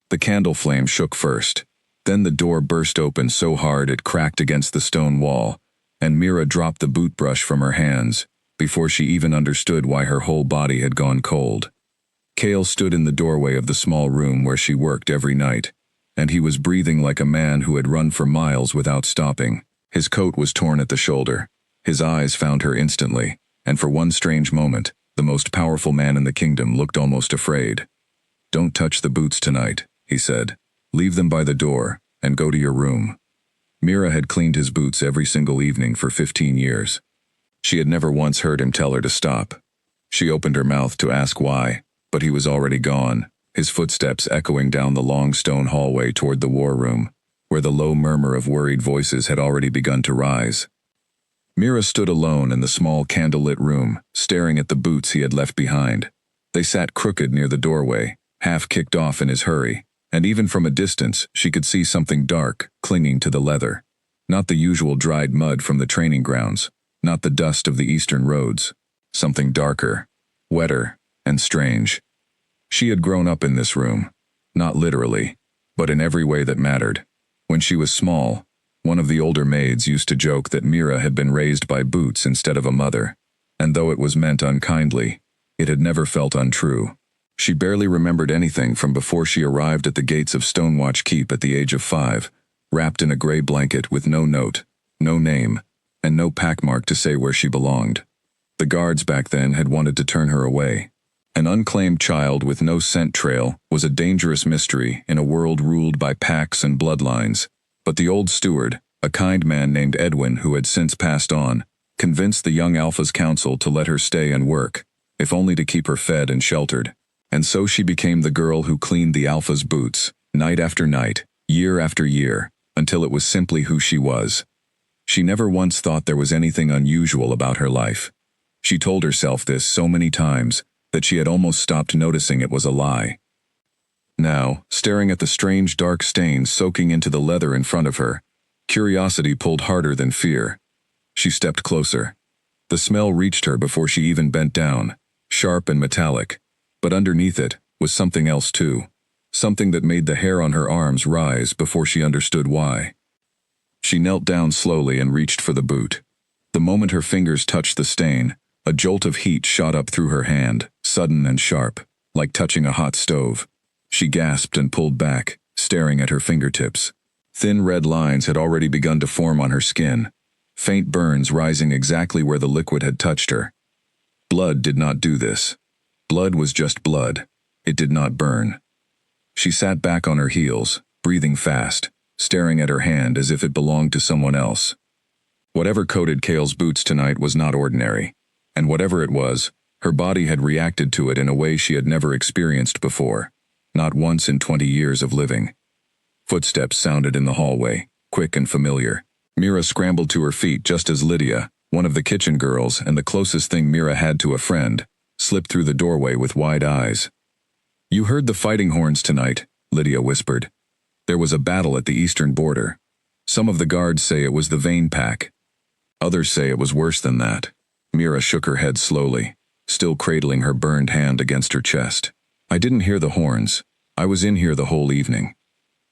The candle flame shook first. Then the door burst open so hard it cracked against the stone wall, and Mira dropped the boot brush from her hands, before she even understood why her whole body had gone cold. Cale stood in the doorway of the small room where she worked every night, and he was breathing like a man who had run for miles without stopping. His coat was torn at the shoulder. His eyes found her instantly, and for one strange moment, the most powerful man in the kingdom looked almost afraid. "Don't touch the boots tonight," he said. "Leave them by the door, and go to your room." Mira had cleaned his boots every single evening for 15 years. She had never once heard him tell her to stop. She opened her mouth to ask why, but he was already gone, his footsteps echoing down the long stone hallway toward the war room, where the low murmur of worried voices had already begun to rise. Mira stood alone in the small candlelit room, staring at the boots he had left behind. They sat crooked near the doorway, half kicked off in his hurry, and even from a distance she could see something dark clinging to the leather. Not the usual dried mud from the training grounds, not the dust of the eastern roads. Something darker, wetter, and strange. She had grown up in this room, not literally, but in every way that mattered. When she was small, one of the older maids used to joke that Mira had been raised by boots instead of a mother, and though it was meant unkindly, it had never felt untrue. She barely remembered anything from before she arrived at the gates of Stonewatch Keep at the age of 5, wrapped in a gray blanket with no note, no name, and no packmark to say where she belonged. The guards back then had wanted to turn her away. An unclaimed child with no scent trail was a dangerous mystery in a world ruled by packs and bloodlines. But the old steward, a kind man named Edwin who had since passed on, convinced the young Alpha's council to let her stay and work, if only to keep her fed and sheltered. And so she became the girl who cleaned the Alpha's boots, night after night, year after year, until it was simply who she was. She never once thought there was anything unusual about her life. She told herself this so many times that she had almost stopped noticing it was a lie. Now, staring at the strange dark stains soaking into the leather in front of her, curiosity pulled harder than fear. She stepped closer. The smell reached her before she even bent down, sharp and metallic, but underneath it was something else too, something that made the hair on her arms rise before she understood why. She knelt down slowly and reached for the boot. The moment her fingers touched the stain, a jolt of heat shot up through her hand, sudden and sharp, like touching a hot stove. She gasped and pulled back, staring at her fingertips. Thin red lines had already begun to form on her skin, faint burns rising exactly where the liquid had touched her. Blood did not do this. Blood was just blood. It did not burn. She sat back on her heels, breathing fast, staring at her hand as if it belonged to someone else. Whatever coated Cale's boots tonight was not ordinary, and whatever it was, her body had reacted to it in a way she had never experienced before. Not once in 20 years of living. Footsteps sounded in the hallway, quick and familiar. Mira scrambled to her feet just as Lydia, one of the kitchen girls and the closest thing Mira had to a friend, slipped through the doorway with wide eyes. "You heard the fighting horns tonight," Lydia whispered. "There was a battle at the eastern border. Some of the guards say it was the Vane Pack. Others say it was worse than that." Mira shook her head slowly, still cradling her burned hand against her chest. "I didn't hear the horns. I was in here the whole evening."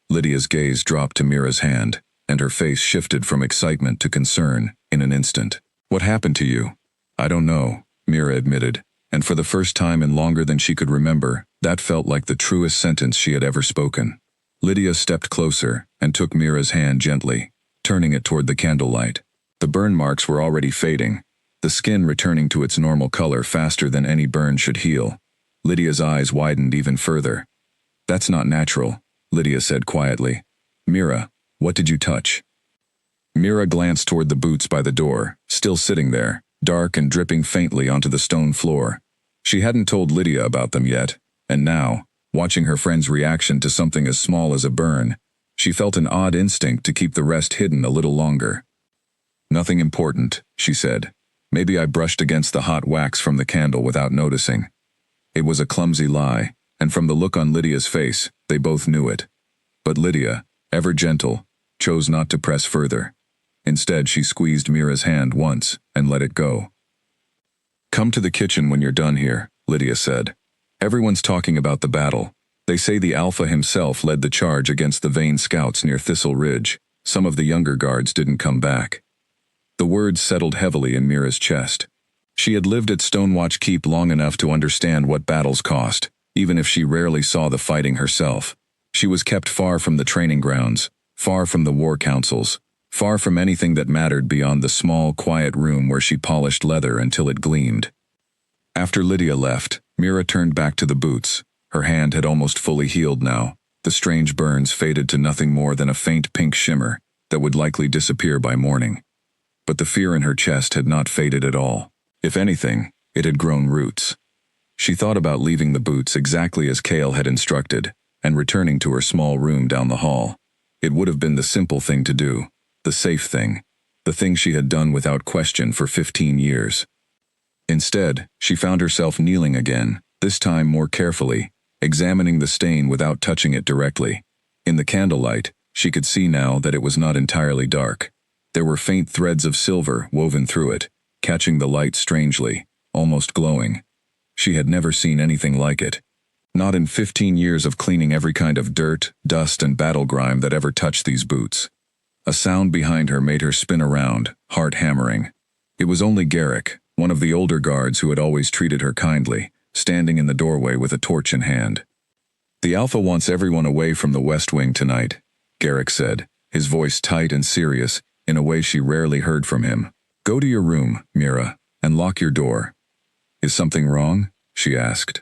Lydia's gaze dropped to Mira's hand, and her face shifted from excitement to concern in an instant. "What happened to you?" "I don't know," Mira admitted, and for the first time in longer than she could remember, that felt like the truest sentence she had ever spoken. Lydia stepped closer and took Mira's hand gently, turning it toward the candlelight. The burn marks were already fading, the skin returning to its normal color faster than any burn should heal. Lydia's eyes widened even further. "That's not natural," Lydia said quietly. "Mira, what did you touch?" Mira glanced toward the boots by the door, still sitting there, dark and dripping faintly onto the stone floor. She hadn't told Lydia about them yet, and now, watching her friend's reaction to something as small as a burn, she felt an odd instinct to keep the rest hidden a little longer. "Nothing important," she said. "Maybe I brushed against the hot wax from the candle without noticing." It was a clumsy lie, and from the look on Lydia's face, they both knew it. But Lydia, ever gentle, chose not to press further. Instead, she squeezed Mira's hand once and let it go. "Come to the kitchen when you're done here," Lydia said. "Everyone's talking about the battle. They say the Alpha himself led the charge against the Vane scouts near Thistle Ridge. Some of the younger guards didn't come back. The words settled heavily in Mira's chest. She had lived at Stonewatch Keep long enough to understand what battles cost, even if she rarely saw the fighting herself. She was kept far from the training grounds, far from the war councils, far from anything that mattered beyond the small, quiet room where she polished leather until it gleamed. After Lydia left, Mira turned back to the boots. Her hand had almost fully healed now. The strange burns faded to nothing more than a faint pink shimmer that would likely disappear by morning. But the fear in her chest had not faded at all. If anything, it had grown roots. She thought about leaving the boots exactly as Cale had instructed, and returning to her small room down the hall. It would have been the simple thing to do, the safe thing, the thing she had done without question for 15 years. Instead, she found herself kneeling again, this time more carefully, examining the stain without touching it directly. In the candlelight, she could see now that it was not entirely dark. There were faint threads of silver woven through it, catching the light strangely, almost glowing. She had never seen anything like it. Not in 15 years of cleaning every kind of dirt, dust, and battle grime that ever touched these boots. A sound behind her made her spin around, heart hammering. It was only Garrick, one of the older guards who had always treated her kindly, standing in the doorway with a torch in hand. "The Alpha wants everyone away from the West Wing tonight," Garrick said, his voice tight and serious, in a way she rarely heard from him. "Go to your room, Mira, and lock your door." "Is something wrong?" she asked.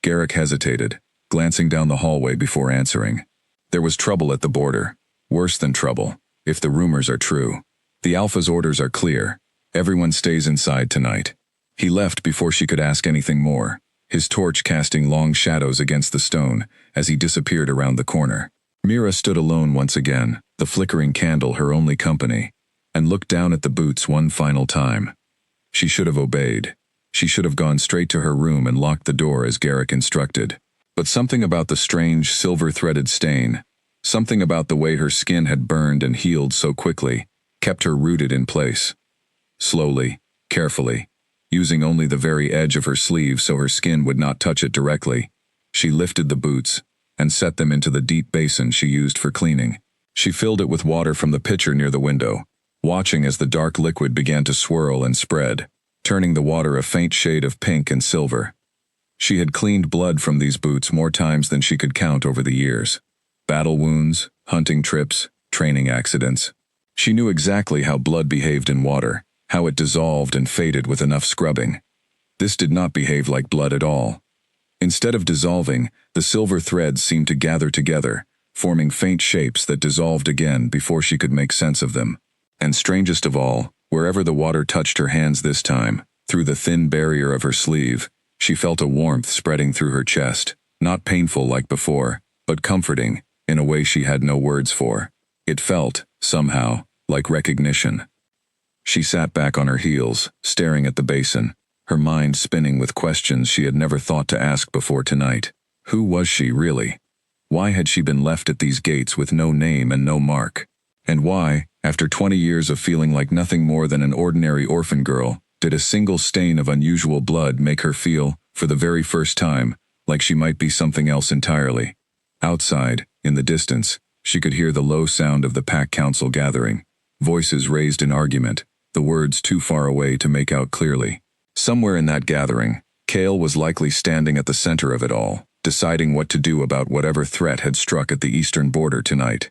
Garrick hesitated, glancing down the hallway before answering. "There was trouble at the border. Worse than trouble, if the rumors are true. The Alpha's orders are clear. Everyone stays inside tonight." He left before she could ask anything more, his torch casting long shadows against the stone as he disappeared around the corner. Mira stood alone once again, the flickering candle her only company, and looked down at the boots one final time. She should have obeyed. She should have gone straight to her room and locked the door as Garrick instructed. But something about the strange, silver-threaded stain, something about the way her skin had burned and healed so quickly, kept her rooted in place. Slowly, carefully, using only the very edge of her sleeve so her skin would not touch it directly, she lifted the boots and set them into the deep basin she used for cleaning. She filled it with water from the pitcher near the window, watching as the dark liquid began to swirl and spread, turning the water a faint shade of pink and silver. She had cleaned blood from these boots more times than she could count over the years. Battle wounds, hunting trips, training accidents. She knew exactly how blood behaved in water, how it dissolved and faded with enough scrubbing. This did not behave like blood at all. Instead of dissolving, the silver threads seemed to gather together, forming faint shapes that dissolved again before she could make sense of them. And strangest of all, wherever the water touched her hands this time, through the thin barrier of her sleeve, she felt a warmth spreading through her chest, not painful like before, but comforting, in a way she had no words for. It felt, somehow, like recognition. She sat back on her heels, staring at the basin, her mind spinning with questions she had never thought to ask before tonight. Who was she, really? Why had she been left at these gates with no name and no mark? And why, after 20 years of feeling like nothing more than an ordinary orphan girl, did a single stain of unusual blood make her feel, for the very first time, like she might be something else entirely? Outside, in the distance, she could hear the low sound of the pack council gathering, voices raised in argument, the words too far away to make out clearly. Somewhere in that gathering, Cale was likely standing at the center of it all, deciding what to do about whatever threat had struck at the eastern border tonight.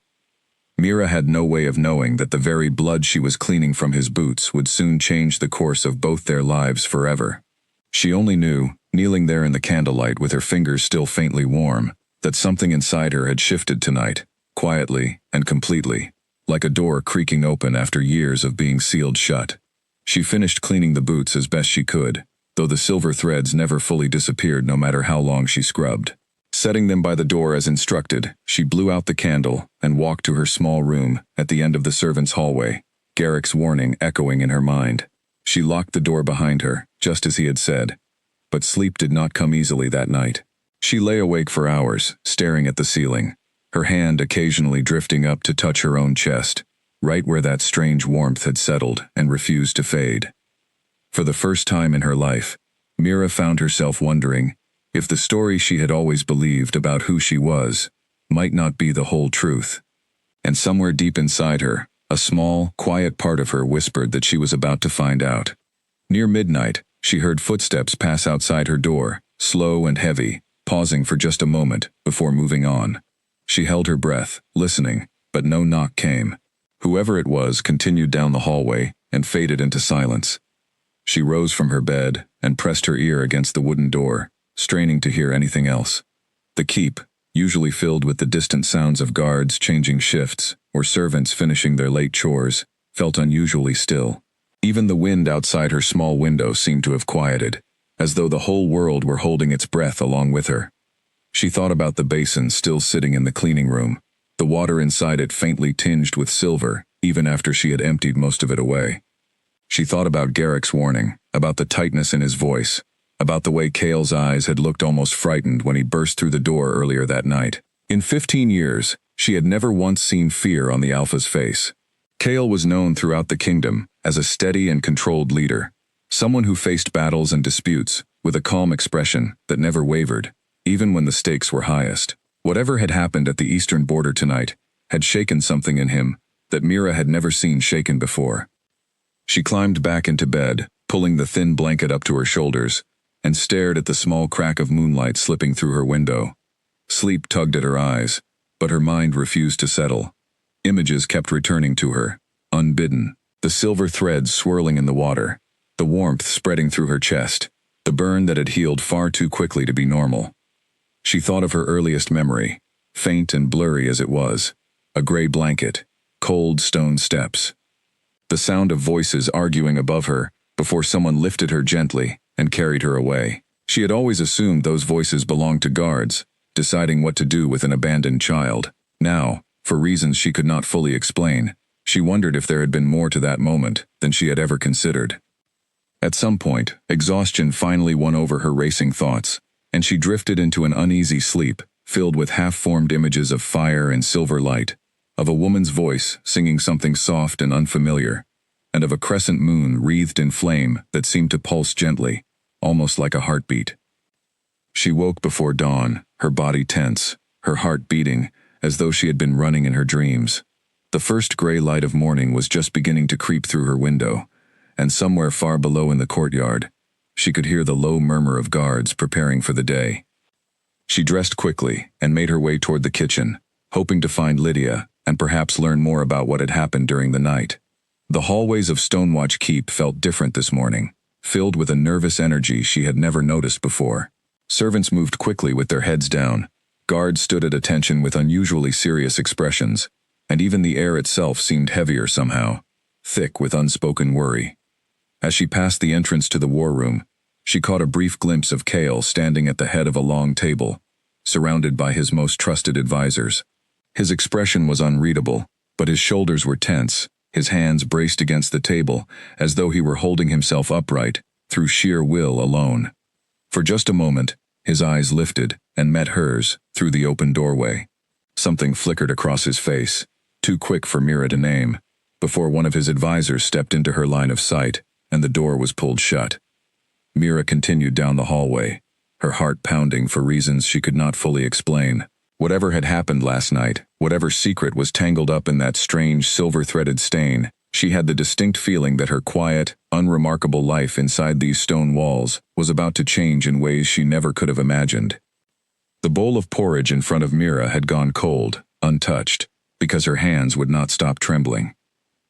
Mira had no way of knowing that the very blood she was cleaning from his boots would soon change the course of both their lives forever. She only knew, kneeling there in the candlelight with her fingers still faintly warm, that something inside her had shifted tonight, quietly and completely, like a door creaking open after years of being sealed shut. She finished cleaning the boots as best she could, though the silver threads never fully disappeared no matter how long she scrubbed. Setting them by the door as instructed, she blew out the candle and walked to her small room at the end of the servants' hallway, Garrick's warning echoing in her mind. She locked the door behind her, just as he had said. But sleep did not come easily that night. She lay awake for hours, staring at the ceiling, her hand occasionally drifting up to touch her own chest, right where that strange warmth had settled and refused to fade. For the first time in her life, Mira found herself wondering, If the story she had always believed about who she was might not be the whole truth. And somewhere deep inside her, a small, quiet part of her whispered that she was about to find out. Near midnight, she heard footsteps pass outside her door, slow and heavy, pausing for just a moment before moving on. She held her breath, listening, but no knock came. Whoever it was continued down the hallway and faded into silence. She rose from her bed and pressed her ear against the wooden door, straining to hear anything else. The keep, usually filled with the distant sounds of guards changing shifts or servants finishing their late chores, felt unusually still. Even the wind outside her small window seemed to have quieted, as though the whole world were holding its breath along with her. She thought about the basin still sitting in the cleaning room, the water inside it faintly tinged with silver, even after she had emptied most of it away. She thought about Garrick's warning, about the tightness in his voice, about the way Cale's eyes had looked almost frightened when he burst through the door earlier that night. In 15 years, she had never once seen fear on the Alpha's face. Cale was known throughout the kingdom as a steady and controlled leader, someone who faced battles and disputes with a calm expression that never wavered, even when the stakes were highest. Whatever had happened at the eastern border tonight had shaken something in him that Mira had never seen shaken before. She climbed back into bed, pulling the thin blanket up to her shoulders, and stared at the small crack of moonlight slipping through her window. Sleep tugged at her eyes, but her mind refused to settle. Images kept returning to her, unbidden, the silver threads swirling in the water, the warmth spreading through her chest, the burn that had healed far too quickly to be normal. She thought of her earliest memory, faint and blurry as it was, a gray blanket, cold stone steps. The sound of voices arguing above her before someone lifted her gently and carried her away. She had always assumed those voices belonged to guards, deciding what to do with an abandoned child. Now, for reasons she could not fully explain, she wondered if there had been more to that moment than she had ever considered. At some point, exhaustion finally won over her racing thoughts, and she drifted into an uneasy sleep filled with half-formed images of fire and silver light, of a woman's voice singing something soft and unfamiliar, and of a crescent moon wreathed in flame that seemed to pulse gently, almost like a heartbeat. She woke before dawn, her body tense, her heart beating, as though she had been running in her dreams. The first gray light of morning was just beginning to creep through her window, and somewhere far below in the courtyard, she could hear the low murmur of guards preparing for the day. She dressed quickly and made her way toward the kitchen, hoping to find Lydia and perhaps learn more about what had happened during the night. The hallways of Stonewatch Keep felt different this morning, filled with a nervous energy she had never noticed before. Servants moved quickly with their heads down, guards stood at attention with unusually serious expressions, and even the air itself seemed heavier somehow, thick with unspoken worry. As she passed the entrance to the war room, she caught a brief glimpse of Cale standing at the head of a long table, surrounded by his most trusted advisors. His expression was unreadable, but his shoulders were tense, his hands braced against the table, as though he were holding himself upright, through sheer will alone. For just a moment, his eyes lifted and met hers through the open doorway. Something flickered across his face, too quick for Mira to name, before one of his advisors stepped into her line of sight, and the door was pulled shut. Mira continued down the hallway, her heart pounding for reasons she could not fully explain. Whatever had happened last night, whatever secret was tangled up in that strange silver-threaded stain, she had the distinct feeling that her quiet, unremarkable life inside these stone walls was about to change in ways she never could have imagined. The bowl of porridge in front of Mira had gone cold, untouched, because her hands would not stop trembling.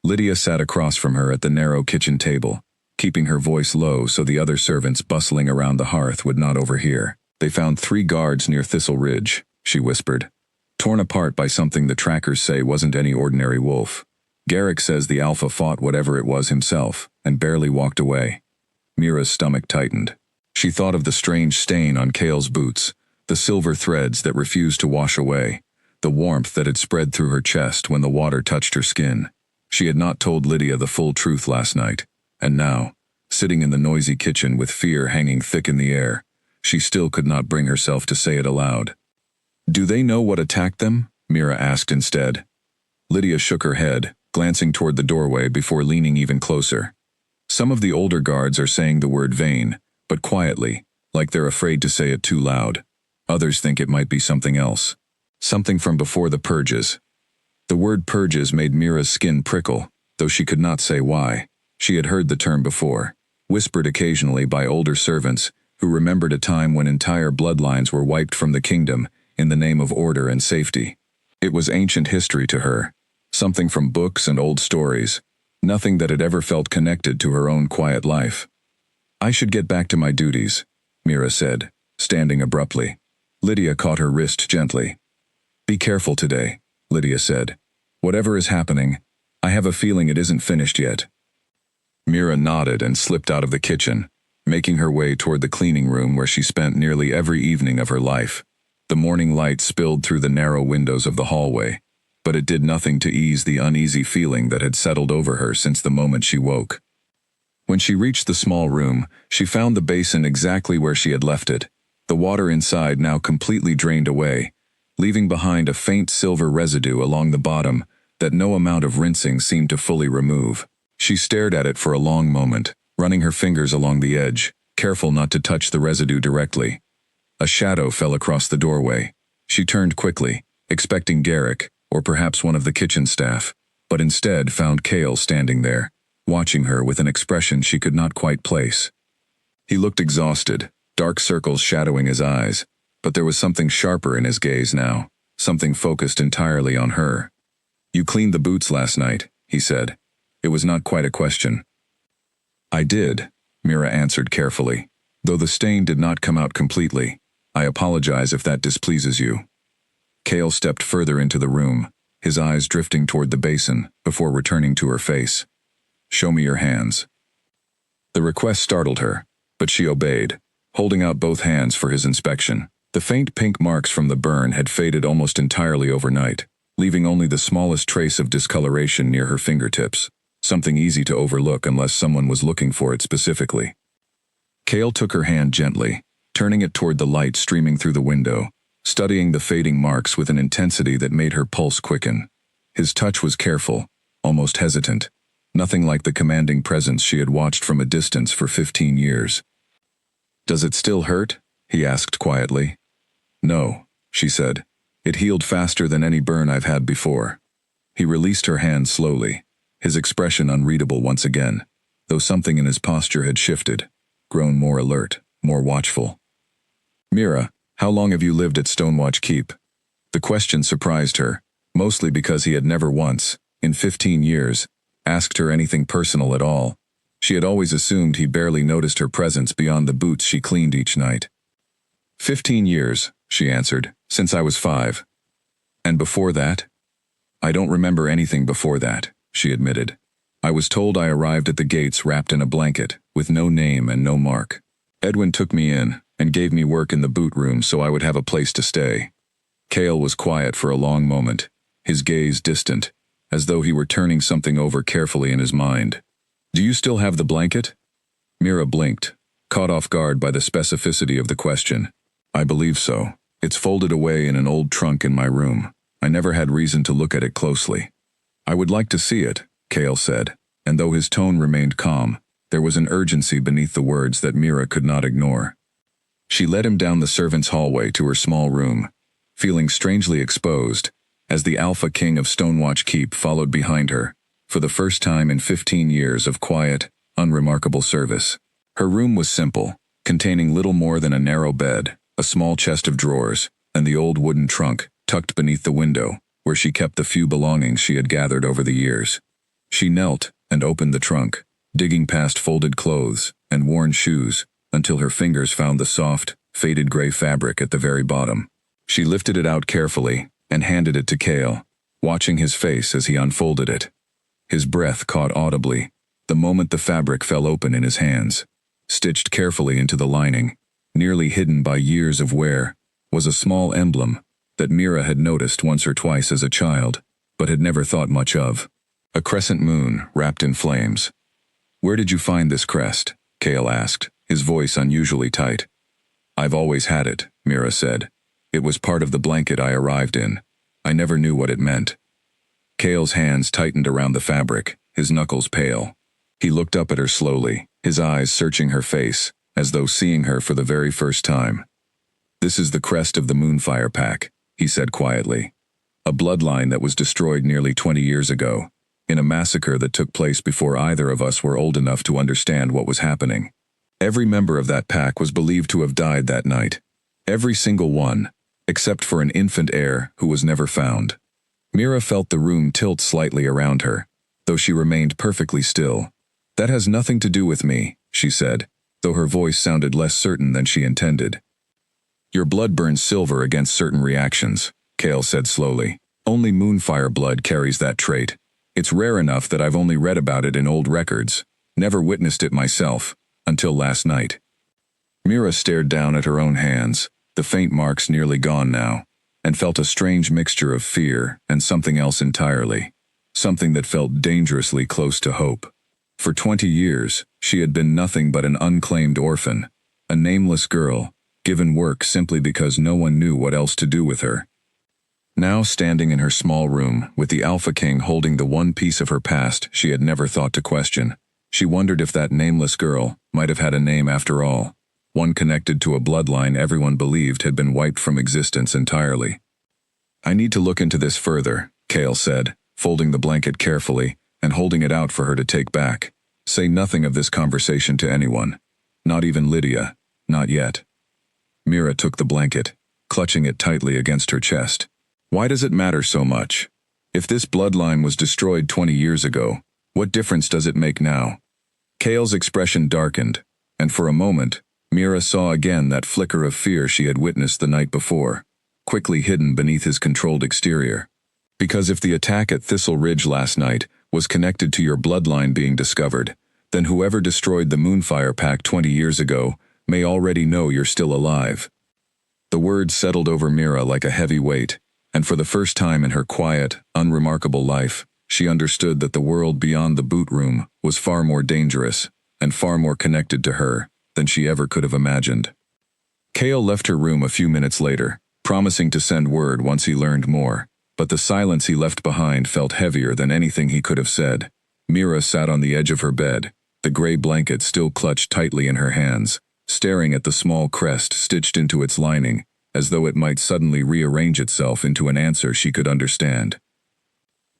Lydia sat across from her at the narrow kitchen table, keeping her voice low so the other servants bustling around the hearth would not overhear. "They found 3 guards near Thistle Ridge," she whispered, "torn apart by something the trackers say wasn't any ordinary wolf. Garrick says the Alpha fought whatever it was himself, and barely walked away." Mira's stomach tightened. She thought of the strange stain on Cale's boots, the silver threads that refused to wash away, the warmth that had spread through her chest when the water touched her skin. She had not told Lydia the full truth last night, and now, sitting in the noisy kitchen with fear hanging thick in the air, she still could not bring herself to say it aloud. "Do they know what attacked them?" Mira asked instead. Lydia shook her head, glancing toward the doorway before leaning even closer. "Some of the older guards are saying the word vain, but quietly, like they're afraid to say it too loud. Others think it might be something else. Something from before the purges. The word purges made Mira's skin prickle, though she could not say why. She had heard the term before, whispered occasionally by older servants who remembered a time when entire bloodlines were wiped from the kingdom in the name of order and safety. It was ancient history to her, something from books and old stories, nothing that had ever felt connected to her own quiet life. "I should get back to my duties," Mira said, standing abruptly. Lydia caught her wrist gently. "Be careful today," Lydia said. "Whatever is happening, I have a feeling it isn't finished yet." Mira nodded and slipped out of the kitchen, making her way toward the cleaning room where she spent nearly every evening of her life. The morning light spilled through the narrow windows of the hallway, but it did nothing to ease the uneasy feeling that had settled over her since the moment she woke. When she reached the small room, she found the basin exactly where she had left it, the water inside now completely drained away, leaving behind a faint silver residue along the bottom that no amount of rinsing seemed to fully remove. She stared at it for a long moment, running her fingers along the edge, careful not to touch the residue directly. A shadow fell across the doorway. She turned quickly, expecting Garrick, or perhaps one of the kitchen staff, but instead found Cale standing there, watching her with an expression she could not quite place. He looked exhausted, dark circles shadowing his eyes, but there was something sharper in his gaze now, something focused entirely on her. "You cleaned the boots last night," he said. It was not quite a question. "I did," Mira answered carefully, "though the stain did not come out completely. I apologize if that displeases you." Cale stepped further into the room, his eyes drifting toward the basin, before returning to her face. "Show me your hands." The request startled her, but she obeyed, holding out both hands for his inspection. The faint pink marks from the burn had faded almost entirely overnight, leaving only the smallest trace of discoloration near her fingertips, something easy to overlook unless someone was looking for it specifically. Cale took her hand gently, turning it toward the light streaming through the window, studying the fading marks with an intensity that made her pulse quicken. His touch was careful, almost hesitant, nothing like the commanding presence she had watched from a distance for 15 years. "Does it still hurt?" he asked quietly. "No," she said. "It healed faster than any burn I've had before." He released her hand slowly, his expression unreadable once again, though something in his posture had shifted, grown more alert, more watchful. "Mira, how long have you lived at Stonewatch Keep?" The question surprised her, mostly because he had never once, in 15 years, asked her anything personal at all. She had always assumed he barely noticed her presence beyond the boots she cleaned each night. 15 years, she answered, "since I was 5. "And before that?" "I don't remember anything before that," she admitted. "I was told I arrived at the gates wrapped in a blanket, with no name and no mark. Edwin took me in, and gave me work in the boot room so I would have a place to stay." Cale was quiet for a long moment, his gaze distant, as though he were turning something over carefully in his mind. "Do you still have the blanket?" Mira blinked, caught off guard by the specificity of the question. "I believe so. It's folded away in an old trunk in my room. I never had reason to look at it closely." "I would like to see it," Cale said, and though his tone remained calm, there was an urgency beneath the words that Mira could not ignore. She led him down the servants' hallway to her small room, feeling strangely exposed, as the Alpha King of Stonewatch Keep followed behind her, for the first time in 15 years of quiet, unremarkable service. Her room was simple, containing little more than a narrow bed, a small chest of drawers, and the old wooden trunk tucked beneath the window, where she kept the few belongings she had gathered over the years. She knelt and opened the trunk, digging past folded clothes and worn shoes, until her fingers found the soft, faded gray fabric at the very bottom. She lifted it out carefully and handed it to Cale, watching his face as he unfolded it. His breath caught audibly the moment the fabric fell open in his hands. Stitched carefully into the lining, nearly hidden by years of wear, was a small emblem that Mira had noticed once or twice as a child, but had never thought much of. A crescent moon wrapped in flames. "Where did you find this crest?" Cale asked, his voice unusually tight. "I've always had it," Mira said. "It was part of the blanket I arrived in. I never knew what it meant." Cale's hands tightened around the fabric, his knuckles pale. He looked up at her slowly, his eyes searching her face, as though seeing her for the very first time. "This is the crest of the Moonfire Pack," he said quietly. "A bloodline that was destroyed nearly 20 years ago, in a massacre that took place before either of us were old enough to understand what was happening. Every member of that pack was believed to have died that night. Every single one, except for an infant heir who was never found." Mira felt the room tilt slightly around her, though she remained perfectly still. "That has nothing to do with me," she said, though her voice sounded less certain than she intended. "Your blood burns silver against certain reactions," Kale said slowly. "Only Moonfire blood carries that trait. It's rare enough that I've only read about it in old records, never witnessed it myself, until last night." Mira stared down at her own hands, the faint marks nearly gone now, and felt a strange mixture of fear and something else entirely, something that felt dangerously close to hope. For 20 years, she had been nothing but an unclaimed orphan, a nameless girl, given work simply because no one knew what else to do with her. Now standing in her small room, with the Alpha King holding the one piece of her past she had never thought to question, she wondered if that nameless girl might have had a name after all, one connected to a bloodline everyone believed had been wiped from existence entirely. "I need to look into this further," Kale said, folding the blanket carefully and holding it out for her to take back. "Say nothing of this conversation to anyone. Not even Lydia. Not yet." Mira took the blanket, clutching it tightly against her chest. "Why does it matter so much? If this bloodline was destroyed 20 years ago, what difference does it make now?" Kale's expression darkened, and for a moment, Mira saw again that flicker of fear she had witnessed the night before, quickly hidden beneath his controlled exterior. "Because if the attack at Thistle Ridge last night was connected to your bloodline being discovered, then whoever destroyed the Moonfire Pack 20 years ago may already know you're still alive." The words settled over Mira like a heavy weight, and for the first time in her quiet, unremarkable life, she understood that the world beyond the boot room was far more dangerous and far more connected to her than she ever could have imagined. Kale left her room a few minutes later, promising to send word once he learned more, but the silence he left behind felt heavier than anything he could have said. Mira sat on the edge of her bed, the gray blanket still clutched tightly in her hands, staring at the small crest stitched into its lining, as though it might suddenly rearrange itself into an answer she could understand.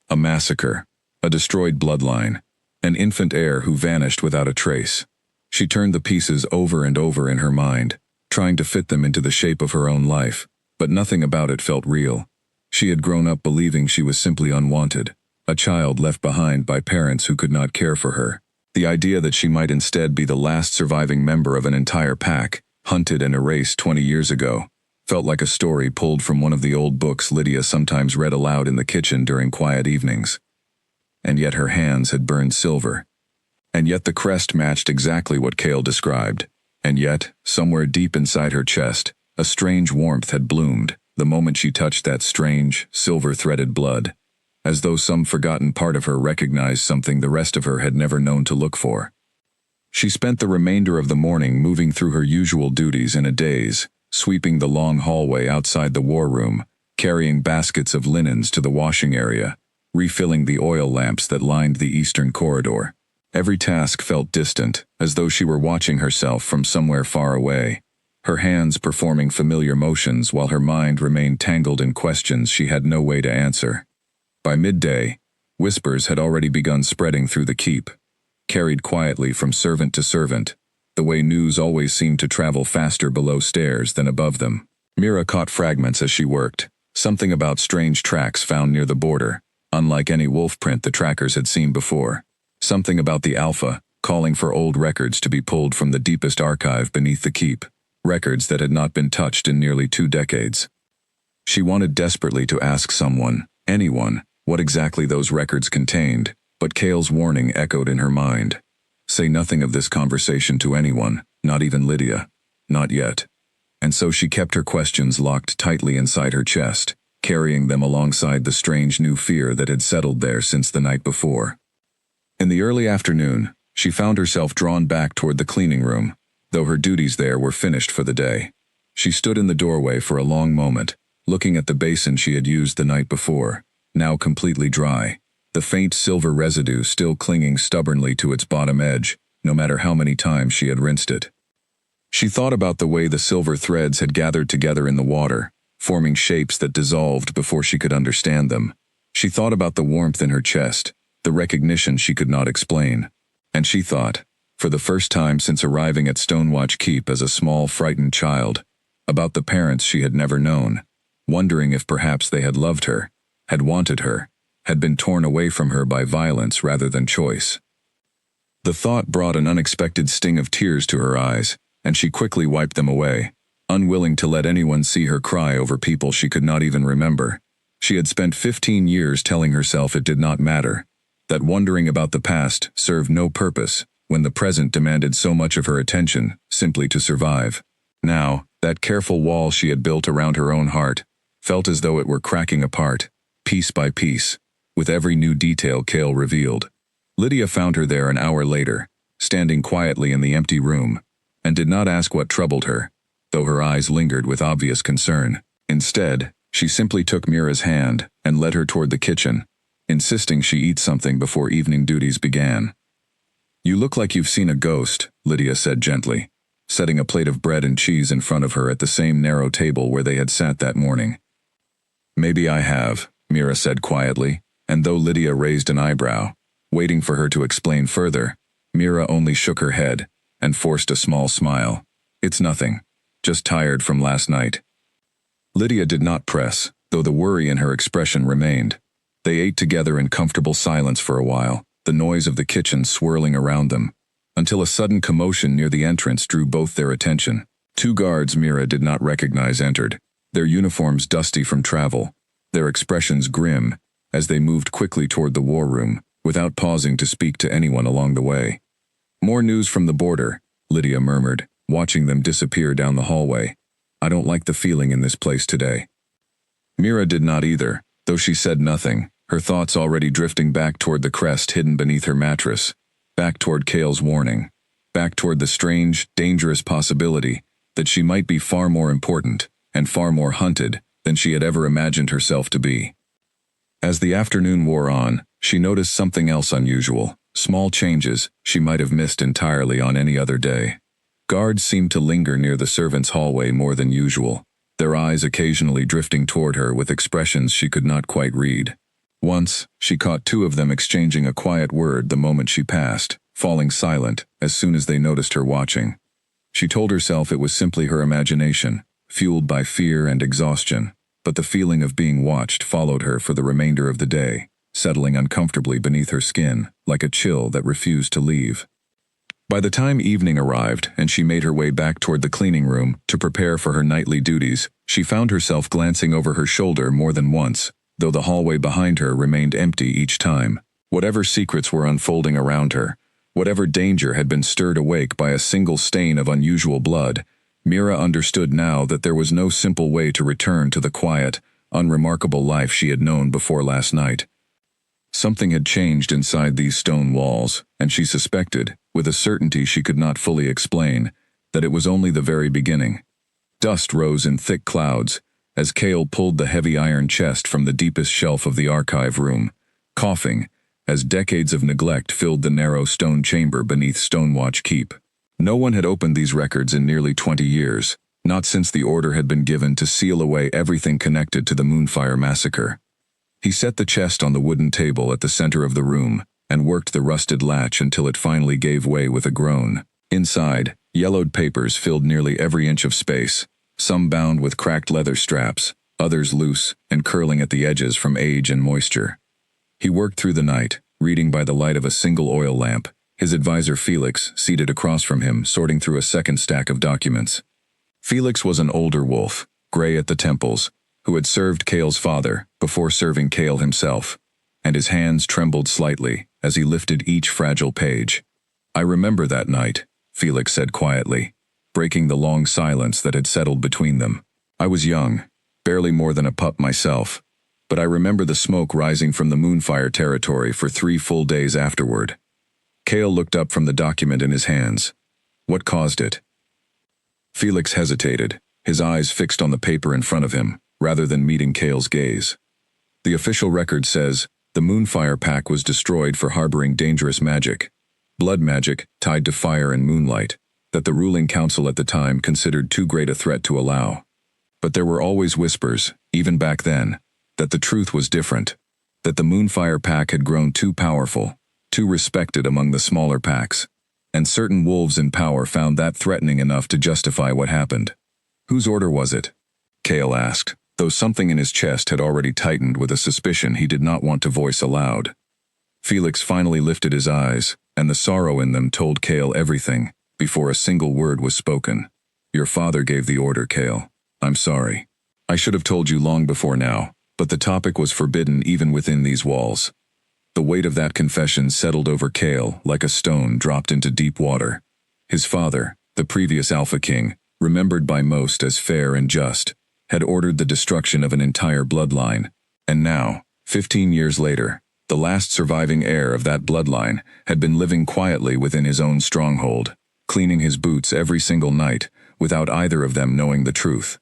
A massacre, a destroyed bloodline, an infant heir who vanished without a trace. She turned the pieces over and over in her mind, trying to fit them into the shape of her own life, but nothing about it felt real. She had grown up believing she was simply unwanted, a child left behind by parents who could not care for her. The idea that she might instead be the last surviving member of an entire pack, hunted and erased 20 years ago, felt like a story pulled from one of the old books Lydia sometimes read aloud in the kitchen during quiet evenings. And yet her hands had burned silver. And yet the crest matched exactly what Kale described. And yet, somewhere deep inside her chest, a strange warmth had bloomed the moment she touched that strange, silver-threaded blood, as though some forgotten part of her recognized something the rest of her had never known to look for. She spent the remainder of the morning moving through her usual duties in a daze, sweeping the long hallway outside the war room, carrying baskets of linens to the washing area, refilling the oil lamps that lined the eastern corridor. Every task felt distant, as though she were watching herself from somewhere far away, her hands performing familiar motions while her mind remained tangled in questions she had no way to answer. By midday, whispers had already begun spreading through the keep, carried quietly from servant to servant, the way news always seemed to travel faster below stairs than above them. Mira caught fragments as she worked, something about strange tracks found near the border, unlike any wolf print the trackers had seen before. Something about the Alpha, calling for old records to be pulled from the deepest archive beneath the keep, records that had not been touched in nearly 2 decades. She wanted desperately to ask someone, anyone, what exactly those records contained, but Kale's warning echoed in her mind. Say nothing of this conversation to anyone, not even Lydia. Not yet. And so she kept her questions locked tightly inside her chest, carrying them alongside the strange new fear that had settled there since the night before. In the early afternoon, she found herself drawn back toward the cleaning room, though her duties there were finished for the day. She stood in the doorway for a long moment, looking at the basin she had used the night before, now completely dry, the faint silver residue still clinging stubbornly to its bottom edge, no matter how many times she had rinsed it. She thought about the way the silver threads had gathered together in the water, forming shapes that dissolved before she could understand them. She thought about the warmth in her chest, the recognition she could not explain. And she thought, for the first time since arriving at Stonewatch Keep as a small, frightened child, about the parents she had never known, wondering if perhaps they had loved her, had wanted her, had been torn away from her by violence rather than choice. The thought brought an unexpected sting of tears to her eyes, and she quickly wiped them away, unwilling to let anyone see her cry over people she could not even remember. She had spent 15 years telling herself it did not matter, that wondering about the past served no purpose when the present demanded so much of her attention simply to survive. Now, that careful wall she had built around her own heart felt as though it were cracking apart, piece by piece, with every new detail Cale revealed. Lydia found her there an hour later, standing quietly in the empty room, and did not ask what troubled her, though her eyes lingered with obvious concern. Instead, she simply took Mira's hand and led her toward the kitchen, insisting she eat something before evening duties began. "You look like you've seen a ghost," Lydia said gently, setting a plate of bread and cheese in front of her at the same narrow table where they had sat that morning. "Maybe I have," Mira said quietly, and though Lydia raised an eyebrow, waiting for her to explain further, Mira only shook her head and forced a small smile. "It's nothing. Just tired from last night." Lydia did not press, though the worry in her expression remained. They ate together in comfortable silence for a while, the noise of the kitchen swirling around them, until a sudden commotion near the entrance drew both their attention. Two guards Mira did not recognize entered, their uniforms dusty from travel, their expressions grim, as they moved quickly toward the war room, without pausing to speak to anyone along the way. "More news from the border," Lydia murmured, watching them disappear down the hallway. "I don't like the feeling in this place today." Mira did not either, though she said nothing, her thoughts already drifting back toward the crest hidden beneath her mattress, back toward Cale's warning, back toward the strange, dangerous possibility that she might be far more important and far more hunted than she had ever imagined herself to be. As the afternoon wore on, she noticed something else unusual, small changes she might have missed entirely on any other day. Guards seemed to linger near the servants' hallway more than usual, their eyes occasionally drifting toward her with expressions she could not quite read. Once, she caught two of them exchanging a quiet word the moment she passed, falling silent as soon as they noticed her watching. She told herself it was simply her imagination, fueled by fear and exhaustion, but the feeling of being watched followed her for the remainder of the day, settling uncomfortably beneath her skin, like a chill that refused to leave. By the time evening arrived and she made her way back toward the cleaning room to prepare for her nightly duties, she found herself glancing over her shoulder more than once, though the hallway behind her remained empty each time. Whatever secrets were unfolding around her, whatever danger had been stirred awake by a single stain of unusual blood, Mira understood now that there was no simple way to return to the quiet, unremarkable life she had known before last night. Something had changed inside these stone walls, and she suspected, with a certainty she could not fully explain, that it was only the very beginning. Dust rose in thick clouds as Cale pulled the heavy iron chest from the deepest shelf of the archive room, coughing as decades of neglect filled the narrow stone chamber beneath Stonewatch Keep. No one had opened these records in nearly 20 years, not since the order had been given to seal away everything connected to the Moonfire massacre. He set the chest on the wooden table at the center of the room and worked the rusted latch until it finally gave way with a groan. Inside, yellowed papers filled nearly every inch of space, some bound with cracked leather straps, others loose and curling at the edges from age and moisture. He worked through the night, reading by the light of a single oil lamp, his advisor Felix seated across from him sorting through a second stack of documents. Felix was an older wolf, gray at the temples, who had served Cale's father before serving Cale himself, and his hands trembled slightly as he lifted each fragile page. "I remember that night," Felix said quietly, breaking the long silence that had settled between them. "I was young, barely more than a pup myself, but I remember the smoke rising from the Moonfire territory for 3 full days afterward." Cale looked up from the document in his hands. "What caused it?" Felix hesitated, his eyes fixed on the paper in front of him, rather than meeting Cale's gaze. "The official record says the Moonfire Pack was destroyed for harboring dangerous magic. Blood magic tied to fire and moonlight. that the ruling council at the time considered too great a threat to allow. But there were always whispers, even back then, that the truth was different, that the Moonfire pack had grown too powerful, too respected among the smaller packs, and certain wolves in power found that threatening enough to justify what happened. Whose order was it? Cale asked, though something in his chest had already tightened with a suspicion he did not want to voice aloud. Felix finally lifted his eyes, and the sorrow in them told Cale everything, before a single word was spoken. Your father gave the order, Cale. I'm sorry. I should have told you long before now, but the topic was forbidden even within these walls. The weight of that confession settled over Cale like a stone dropped into deep water. His father, the previous Alpha King, remembered by most as fair and just, had ordered the destruction of an entire bloodline, and now, 15 years later, the last surviving heir of that bloodline had been living quietly within his own stronghold, cleaning his boots every single night, without either of them knowing the truth.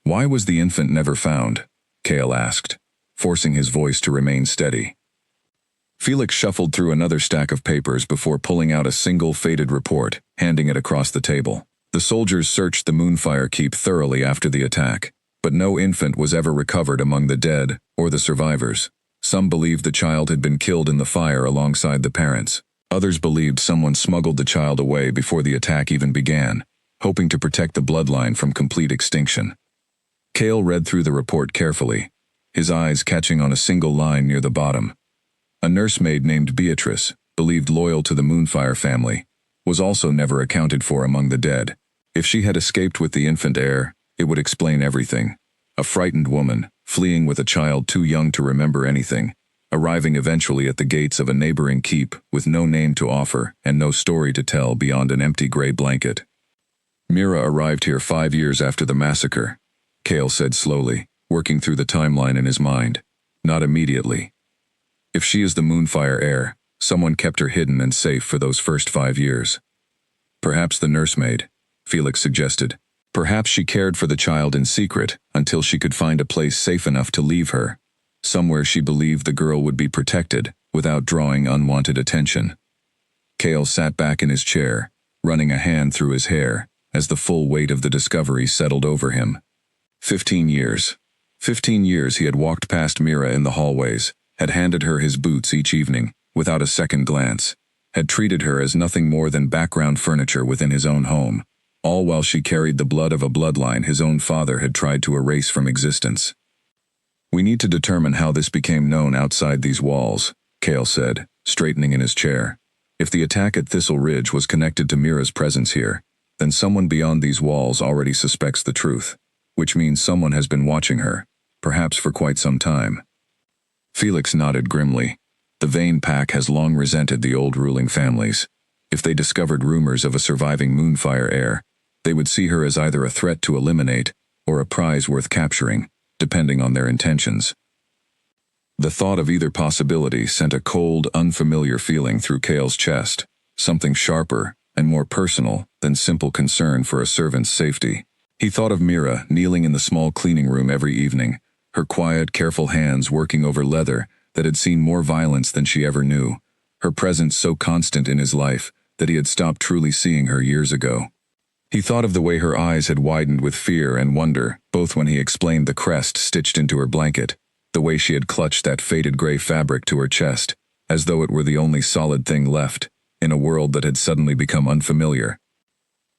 Why was the infant never found? Cale asked, forcing his voice to remain steady. Felix shuffled through another stack of papers before pulling out a single faded report, handing it across the table. The soldiers searched the Moonfire Keep thoroughly after the attack, but no infant was ever recovered among the dead or the survivors. Some believed the child had been killed in the fire alongside the parents. Others believed someone smuggled the child away before the attack even began, hoping to protect the bloodline from complete extinction. Cale read through the report carefully, his eyes catching on a single line near the bottom. A nursemaid named Beatrice, believed loyal to the Moonfire family, was also never accounted for among the dead. If she had escaped with the infant heir, it would explain everything. A frightened woman, fleeing with a child too young to remember anything, arriving eventually at the gates of a neighboring keep with no name to offer and no story to tell beyond an empty gray blanket. Mira arrived here 5 years after the massacre, Cale said slowly, working through the timeline in his mind. Not immediately. If she is the Moonfire heir, someone kept her hidden and safe for those first 5 years. Perhaps the nursemaid, Felix suggested. Perhaps she cared for the child in secret until she could find a place safe enough to leave her, somewhere she believed the girl would be protected without drawing unwanted attention. Cale sat back in his chair, running a hand through his hair as the full weight of the discovery settled over him. 15 years. 15 years he had walked past Mira in the hallways, had handed her his boots each evening, without a second glance, had treated her as nothing more than background furniture within his own home, all while she carried the blood of a bloodline his own father had tried to erase from existence. We need to determine how this became known outside these walls, Cale said, straightening in his chair. If the attack at Thistle Ridge was connected to Mira's presence here, then someone beyond these walls already suspects the truth, which means someone has been watching her, perhaps for quite some time. Felix nodded grimly. The Vane pack has long resented the old ruling families. If they discovered rumors of a surviving Moonfire heir, they would see her as either a threat to eliminate or a prize worth capturing, depending on their intentions. The thought of either possibility sent a cold, unfamiliar feeling through Cale's chest, something sharper and more personal than simple concern for a servant's safety. He thought of Mira kneeling in the small cleaning room every evening, her quiet, careful hands working over leather that had seen more violence than she ever knew, her presence so constant in his life that he had stopped truly seeing her years ago. He thought of the way her eyes had widened with fear and wonder, both when he explained the crest stitched into her blanket, the way she had clutched that faded gray fabric to her chest, as though it were the only solid thing left, in a world that had suddenly become unfamiliar.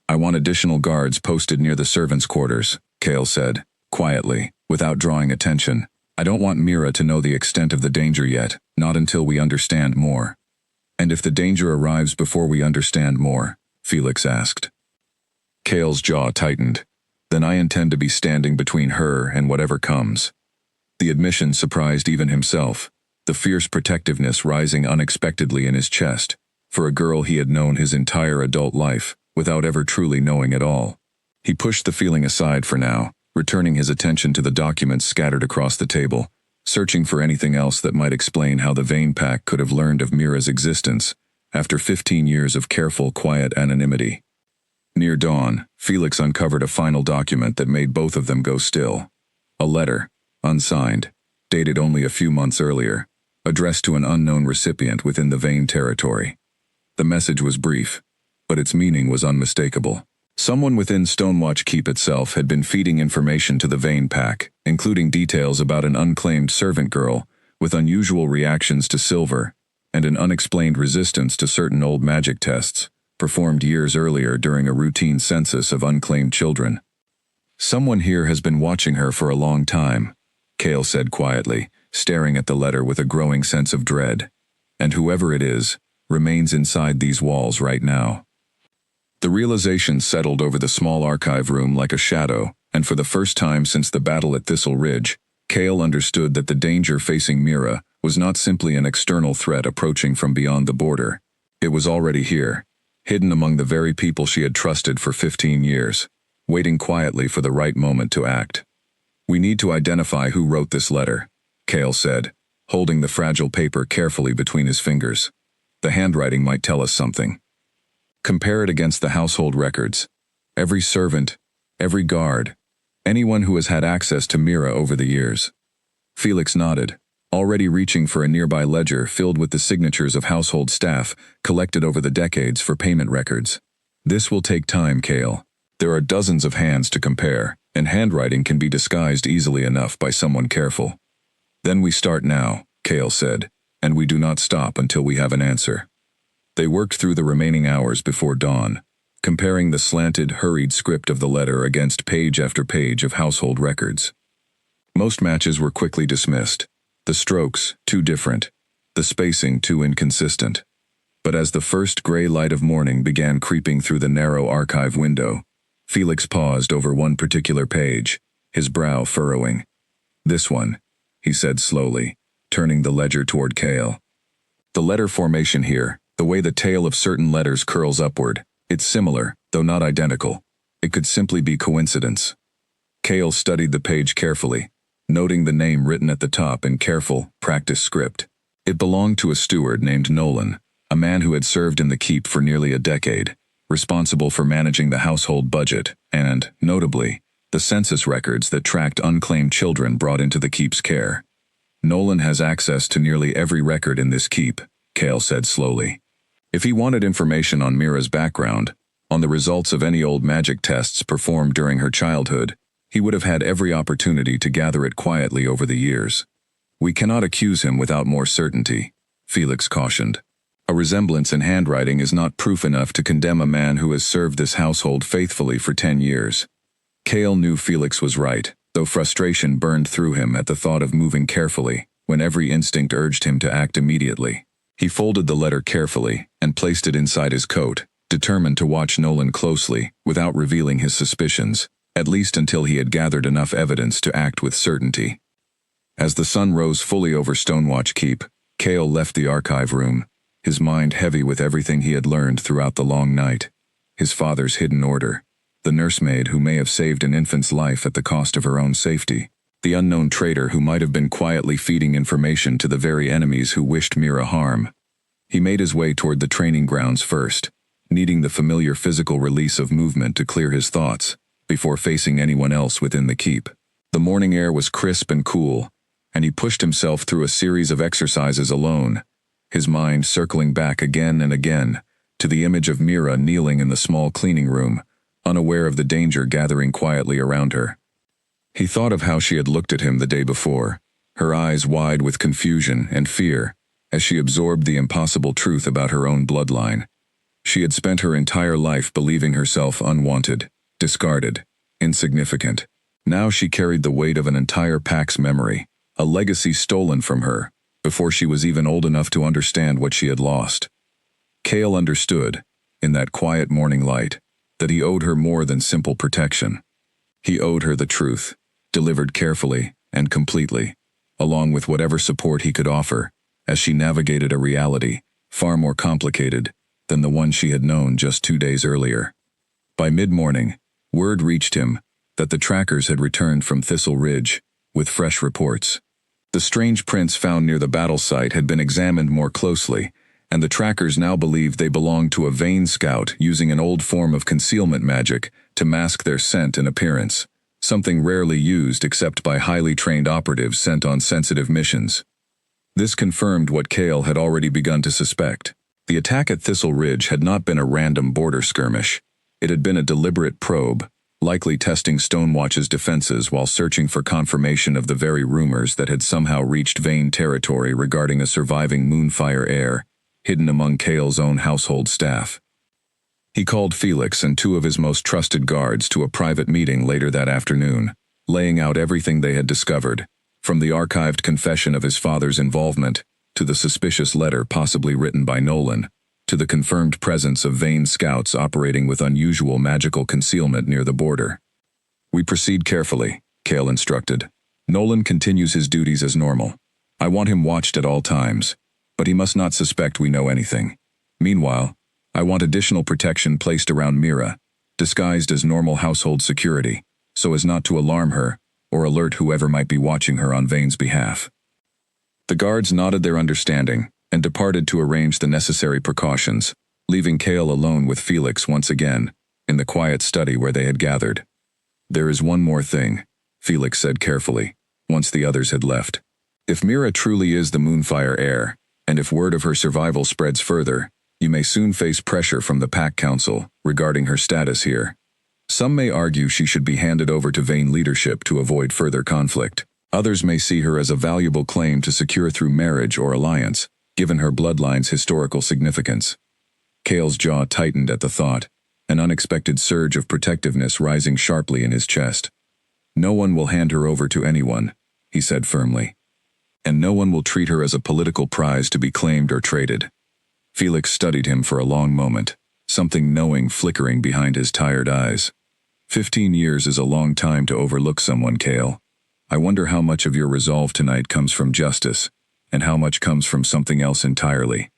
I want additional guards posted near the servants' quarters, Cale said, quietly, without drawing attention. I don't want Mira to know the extent of the danger yet, not until we understand more. And if the danger arrives before we understand more? Felix asked. Cale's jaw tightened. Then I intend to be standing between her and whatever comes. The admission surprised even himself, the fierce protectiveness rising unexpectedly in his chest, for a girl he had known his entire adult life, without ever truly knowing at all. He pushed the feeling aside for now, returning his attention to the documents scattered across the table, searching for anything else that might explain how the Vane pack could have learned of Mira's existence after 15 years of careful, quiet anonymity. Near dawn, Felix uncovered a final document that made both of them go still. A letter, unsigned, dated only a few months earlier, addressed to an unknown recipient within the Vane territory. The message was brief, but its meaning was unmistakable. Someone within Stonewatch Keep itself had been feeding information to the Vane Pack, including details about an unclaimed servant girl with unusual reactions to silver and an unexplained resistance to certain old magic tests performed years earlier during a routine census of unclaimed children. "Someone here has been watching her for a long time," Cale said quietly, staring at the letter with a growing sense of dread. "And whoever it is, remains inside these walls right now." The realization settled over the small archive room like a shadow, and for the first time since the battle at Thistle Ridge, Cale understood that the danger facing Mira was not simply an external threat approaching from beyond the border. It was already here, hidden among the very people she had trusted for 15 years, waiting quietly for the right moment to act. "We need to identify who wrote this letter," Cale said, holding the fragile paper carefully between his fingers. "The handwriting might tell us something. Compare it against the household records. Every servant, every guard, anyone who has had access to Mira over the years." Felix nodded, already reaching for a nearby ledger filled with the signatures of household staff collected over the decades for payment records. "This will take time, Cale. There are dozens of hands to compare, and handwriting can be disguised easily enough by someone careful." "Then we start now," Cale said, "and we do not stop until we have an answer." They worked through the remaining hours before dawn, comparing the slanted, hurried script of the letter against page after page of household records. Most matches were quickly dismissed, the strokes too different, the spacing too inconsistent. But as the first gray light of morning began creeping through the narrow archive window, Felix paused over one particular page, his brow furrowing. "This one," he said slowly, turning the ledger toward Cale. "The letter formation here, the way the tail of certain letters curls upward, it's similar, though not identical. It could simply be coincidence." Cale studied the page carefully, noting the name written at the top in careful, practiced script. It belonged to a steward named Nolan, a man who had served in the keep for nearly a decade, responsible for managing the household budget and, notably, the census records that tracked unclaimed children brought into the keep's care. "Nolan has access to nearly every record in this keep," Cale said slowly. "If he wanted information on Mira's background, on the results of any old magic tests performed during her childhood, he would have had every opportunity to gather it quietly over the years. We cannot accuse him without more certainty," Felix cautioned. "A resemblance in handwriting is not proof enough to condemn a man who has served this household faithfully for 10 years. Cale knew Felix was right, though frustration burned through him at the thought of moving carefully, when every instinct urged him to act immediately. He folded the letter carefully and placed it inside his coat, determined to watch Nolan closely without revealing his suspicions, at least until he had gathered enough evidence to act with certainty. As the sun rose fully over Stonewatch Keep, Cale left the archive room, his mind heavy with everything he had learned throughout the long night. His father's hidden order, the nursemaid who may have saved an infant's life at the cost of her own safety, the unknown traitor who might have been quietly feeding information to the very enemies who wished Mira harm. He made his way toward the training grounds first, needing the familiar physical release of movement to clear his thoughts, before facing anyone else within the keep. The morning air was crisp and cool, and he pushed himself through a series of exercises alone, his mind circling back again and again to the image of Mira kneeling in the small cleaning room, unaware of the danger gathering quietly around her. He thought of how she had looked at him the day before, her eyes wide with confusion and fear, as she absorbed the impossible truth about her own bloodline. She had spent her entire life believing herself unwanted, discarded, insignificant. Now she carried the weight of an entire pack's memory, a legacy stolen from her, before she was even old enough to understand what she had lost. Cale understood, in that quiet morning light, that he owed her more than simple protection. He owed her the truth, delivered carefully and completely, along with whatever support he could offer, as she navigated a reality far more complicated than the one she had known just 2 days earlier. By mid-morning, word reached him that the trackers had returned from Thistle Ridge with fresh reports. The strange prints found near the battle site had been examined more closely, and the trackers now believed they belonged to a Vane scout using an old form of concealment magic to mask their scent and appearance, something rarely used except by highly trained operatives sent on sensitive missions. This confirmed what Cale had already begun to suspect. The attack at Thistle Ridge had not been a random border skirmish. It had been a deliberate probe, likely testing Stonewatch's defenses while searching for confirmation of the very rumors that had somehow reached Vane territory regarding a surviving Moonfire heir, hidden among Cale's own household staff. He called Felix and 2 of his most trusted guards to a private meeting later that afternoon, laying out everything they had discovered, from the archived confession of his father's involvement, to the suspicious letter possibly written by Nolan, to the confirmed presence of Vane scouts operating with unusual magical concealment near the border. "We proceed carefully," Cale instructed. "Nolan continues his duties as normal. I want him watched at all times, but he must not suspect we know anything. Meanwhile, I want additional protection placed around Mira, disguised as normal household security, so as not to alarm her or alert whoever might be watching her on Vane's behalf." The guards nodded their understanding and departed to arrange the necessary precautions, leaving Cale alone with Felix once again, in the quiet study where they had gathered. "There is one more thing," Felix said carefully, once the others had left. "If Mira truly is the Moonfire heir, and if word of her survival spreads further, you may soon face pressure from the Pack Council regarding her status here. Some may argue she should be handed over to Vane leadership to avoid further conflict. Others may see her as a valuable claim to secure through marriage or alliance, given her bloodline's historical significance." Cale's jaw tightened at the thought, an unexpected surge of protectiveness rising sharply in his chest. "No one will hand her over to anyone," he said firmly. "And no one will treat her as a political prize to be claimed or traded." Felix studied him for a long moment, something knowing flickering behind his tired eyes. 15 years is a long time to overlook someone, Cale. I wonder how much of your resolve tonight comes from justice, and how much comes from something else entirely."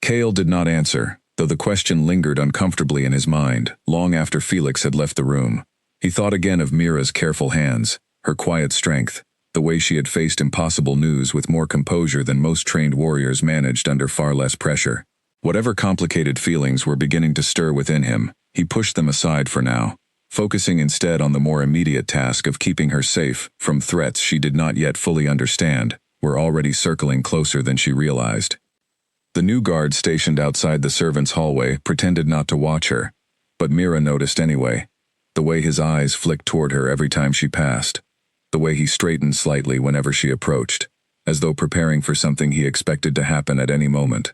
Cale did not answer, though the question lingered uncomfortably in his mind, long after Felix had left the room. He thought again of Mira's careful hands, her quiet strength, the way she had faced impossible news with more composure than most trained warriors managed under far less pressure. Whatever complicated feelings were beginning to stir within him, he pushed them aside for now, focusing instead on the more immediate task of keeping her safe from threats she did not yet fully understand, were already circling closer than she realized. The new guard stationed outside the servants' hallway pretended not to watch her, but Mira noticed anyway, the way his eyes flicked toward her every time she passed, the way he straightened slightly whenever she approached, as though preparing for something he expected to happen at any moment.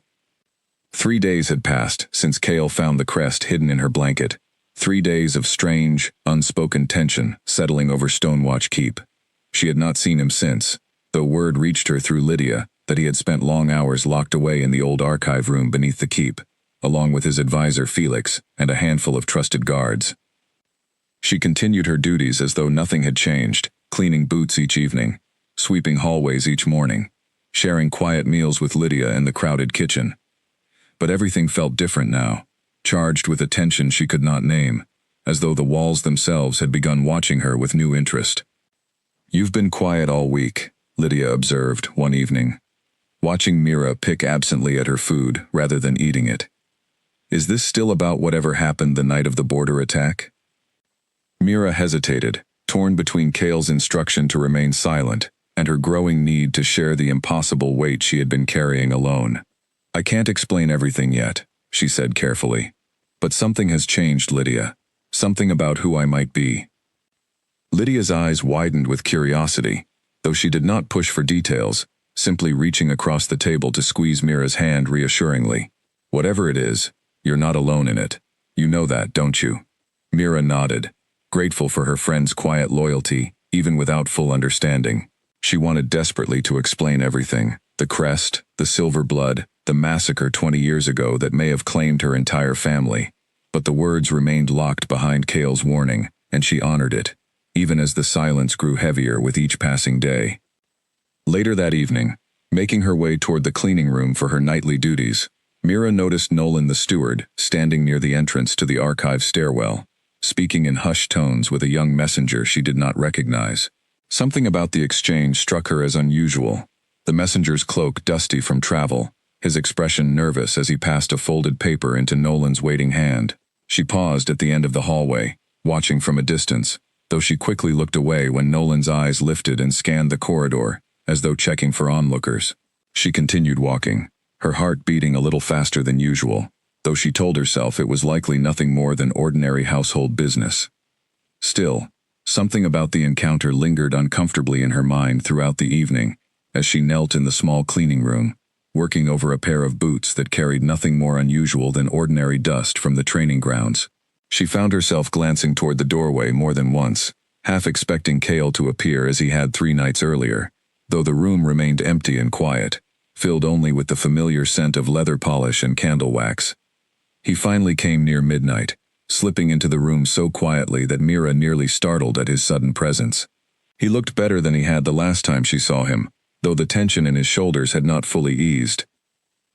3 days had passed since Cale found the crest hidden in her blanket, 3 days of strange, unspoken tension settling over Stonewatch Keep. She had not seen him since, though word reached her through Lydia that he had spent long hours locked away in the old archive room beneath the keep, along with his advisor Felix and a handful of trusted guards. She continued her duties as though nothing had changed, cleaning boots each evening, sweeping hallways each morning, sharing quiet meals with Lydia in the crowded kitchen. But everything felt different now, charged with a tension she could not name, as though the walls themselves had begun watching her with new interest. "You've been quiet all week," Lydia observed one evening, watching Mira pick absently at her food rather than eating it. "Is this still about whatever happened the night of the border attack?" Mira hesitated, torn between Cale's instruction to remain silent and her growing need to share the impossible weight she had been carrying alone. "I can't explain everything yet," she said carefully. "But something has changed, Lydia. Something about who I might be." Lydia's eyes widened with curiosity, though she did not push for details, simply reaching across the table to squeeze Mira's hand reassuringly. "Whatever it is, you're not alone in it. You know that, don't you?" Mira nodded, grateful for her friend's quiet loyalty, even without full understanding. She wanted desperately to explain everything, the crest, the silver blood, the massacre 20 years ago that may have claimed her entire family. But the words remained locked behind Cale's warning, and she honored it, even as the silence grew heavier with each passing day. Later that evening, making her way toward the cleaning room for her nightly duties, Mira noticed Nolan the steward standing near the entrance to the archive stairwell, speaking in hushed tones with a young messenger she did not recognize. Something about the exchange struck her as unusual, the messenger's cloak dusty from travel, his expression nervous as he passed a folded paper into Nolan's waiting hand. She paused at the end of the hallway, watching from a distance, though she quickly looked away when Nolan's eyes lifted and scanned the corridor, as though checking for onlookers. She continued walking, her heart beating a little faster than usual, though she told herself it was likely nothing more than ordinary household business. Still, something about the encounter lingered uncomfortably in her mind throughout the evening, as she knelt in the small cleaning room, working over a pair of boots that carried nothing more unusual than ordinary dust from the training grounds. She found herself glancing toward the doorway more than once, half expecting Cale to appear as he had 3 nights earlier, though the room remained empty and quiet, filled only with the familiar scent of leather polish and candle wax. He finally came near midnight, slipping into the room so quietly that Mira nearly startled at his sudden presence. He looked better than he had the last time she saw him, though the tension in his shoulders had not fully eased.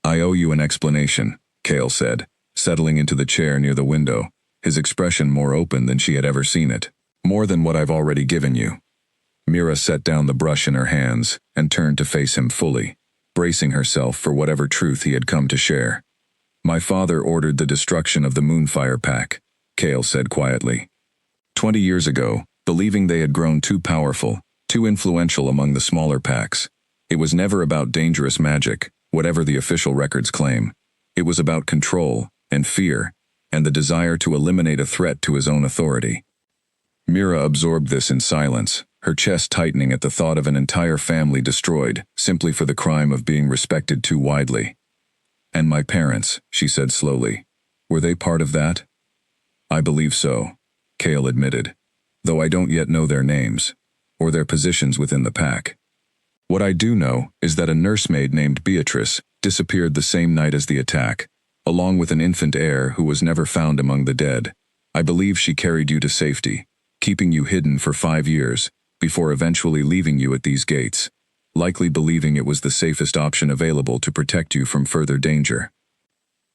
"I owe you an explanation," Cale said, settling into the chair near the window, his expression more open than she had ever seen it. "More than what I've already given you." Mira set down the brush in her hands and turned to face him fully, bracing herself for whatever truth he had come to share. "My father ordered the destruction of the Moonfire Pack," Cale said quietly. 20 years ago, believing they had grown too powerful, too influential among the smaller packs. It was never about dangerous magic, whatever the official records claim. It was about control and fear, and the desire to eliminate a threat to his own authority. Mira absorbed this in silence, her chest tightening at the thought of an entire family destroyed simply for the crime of being respected too widely. "And my parents," she said slowly. "Were they part of that?" "I believe so," Cale admitted, "though I don't yet know their names, or their positions within the pack. What I do know is that a nursemaid named Beatrice disappeared the same night as the attack, along with an infant heir who was never found among the dead. I believe she carried you to safety, keeping you hidden for 5 years, before eventually leaving you at these gates, likely believing it was the safest option available to protect you from further danger."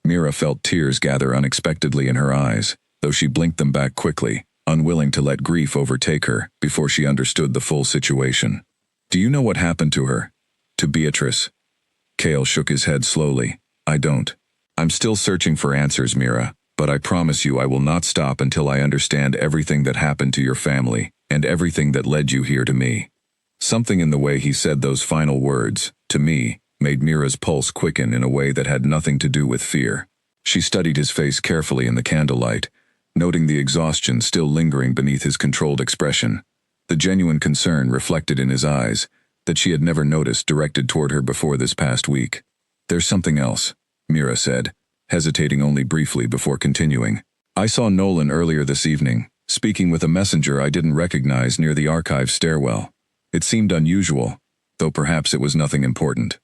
Mira felt tears gather unexpectedly in her eyes, though she blinked them back quickly, unwilling to let grief overtake her before she understood the full situation. "Do you know what happened to her? To Beatrice?" Cale shook his head slowly. "I don't. I'm still searching for answers, Mira, but I promise you I will not stop until I understand everything that happened to your family and everything that led you here to me." Something in the way he said those final words, "to me," made Mira's pulse quicken in a way that had nothing to do with fear. She studied his face carefully in the candlelight, noting the exhaustion still lingering beneath his controlled expression, the genuine concern reflected in his eyes that she had never noticed directed toward her before this past week. "There's something else," Mira said, hesitating only briefly before continuing. "I saw Nolan earlier this evening, speaking with a messenger I didn't recognize near the archive stairwell. It seemed unusual, though perhaps it was nothing important."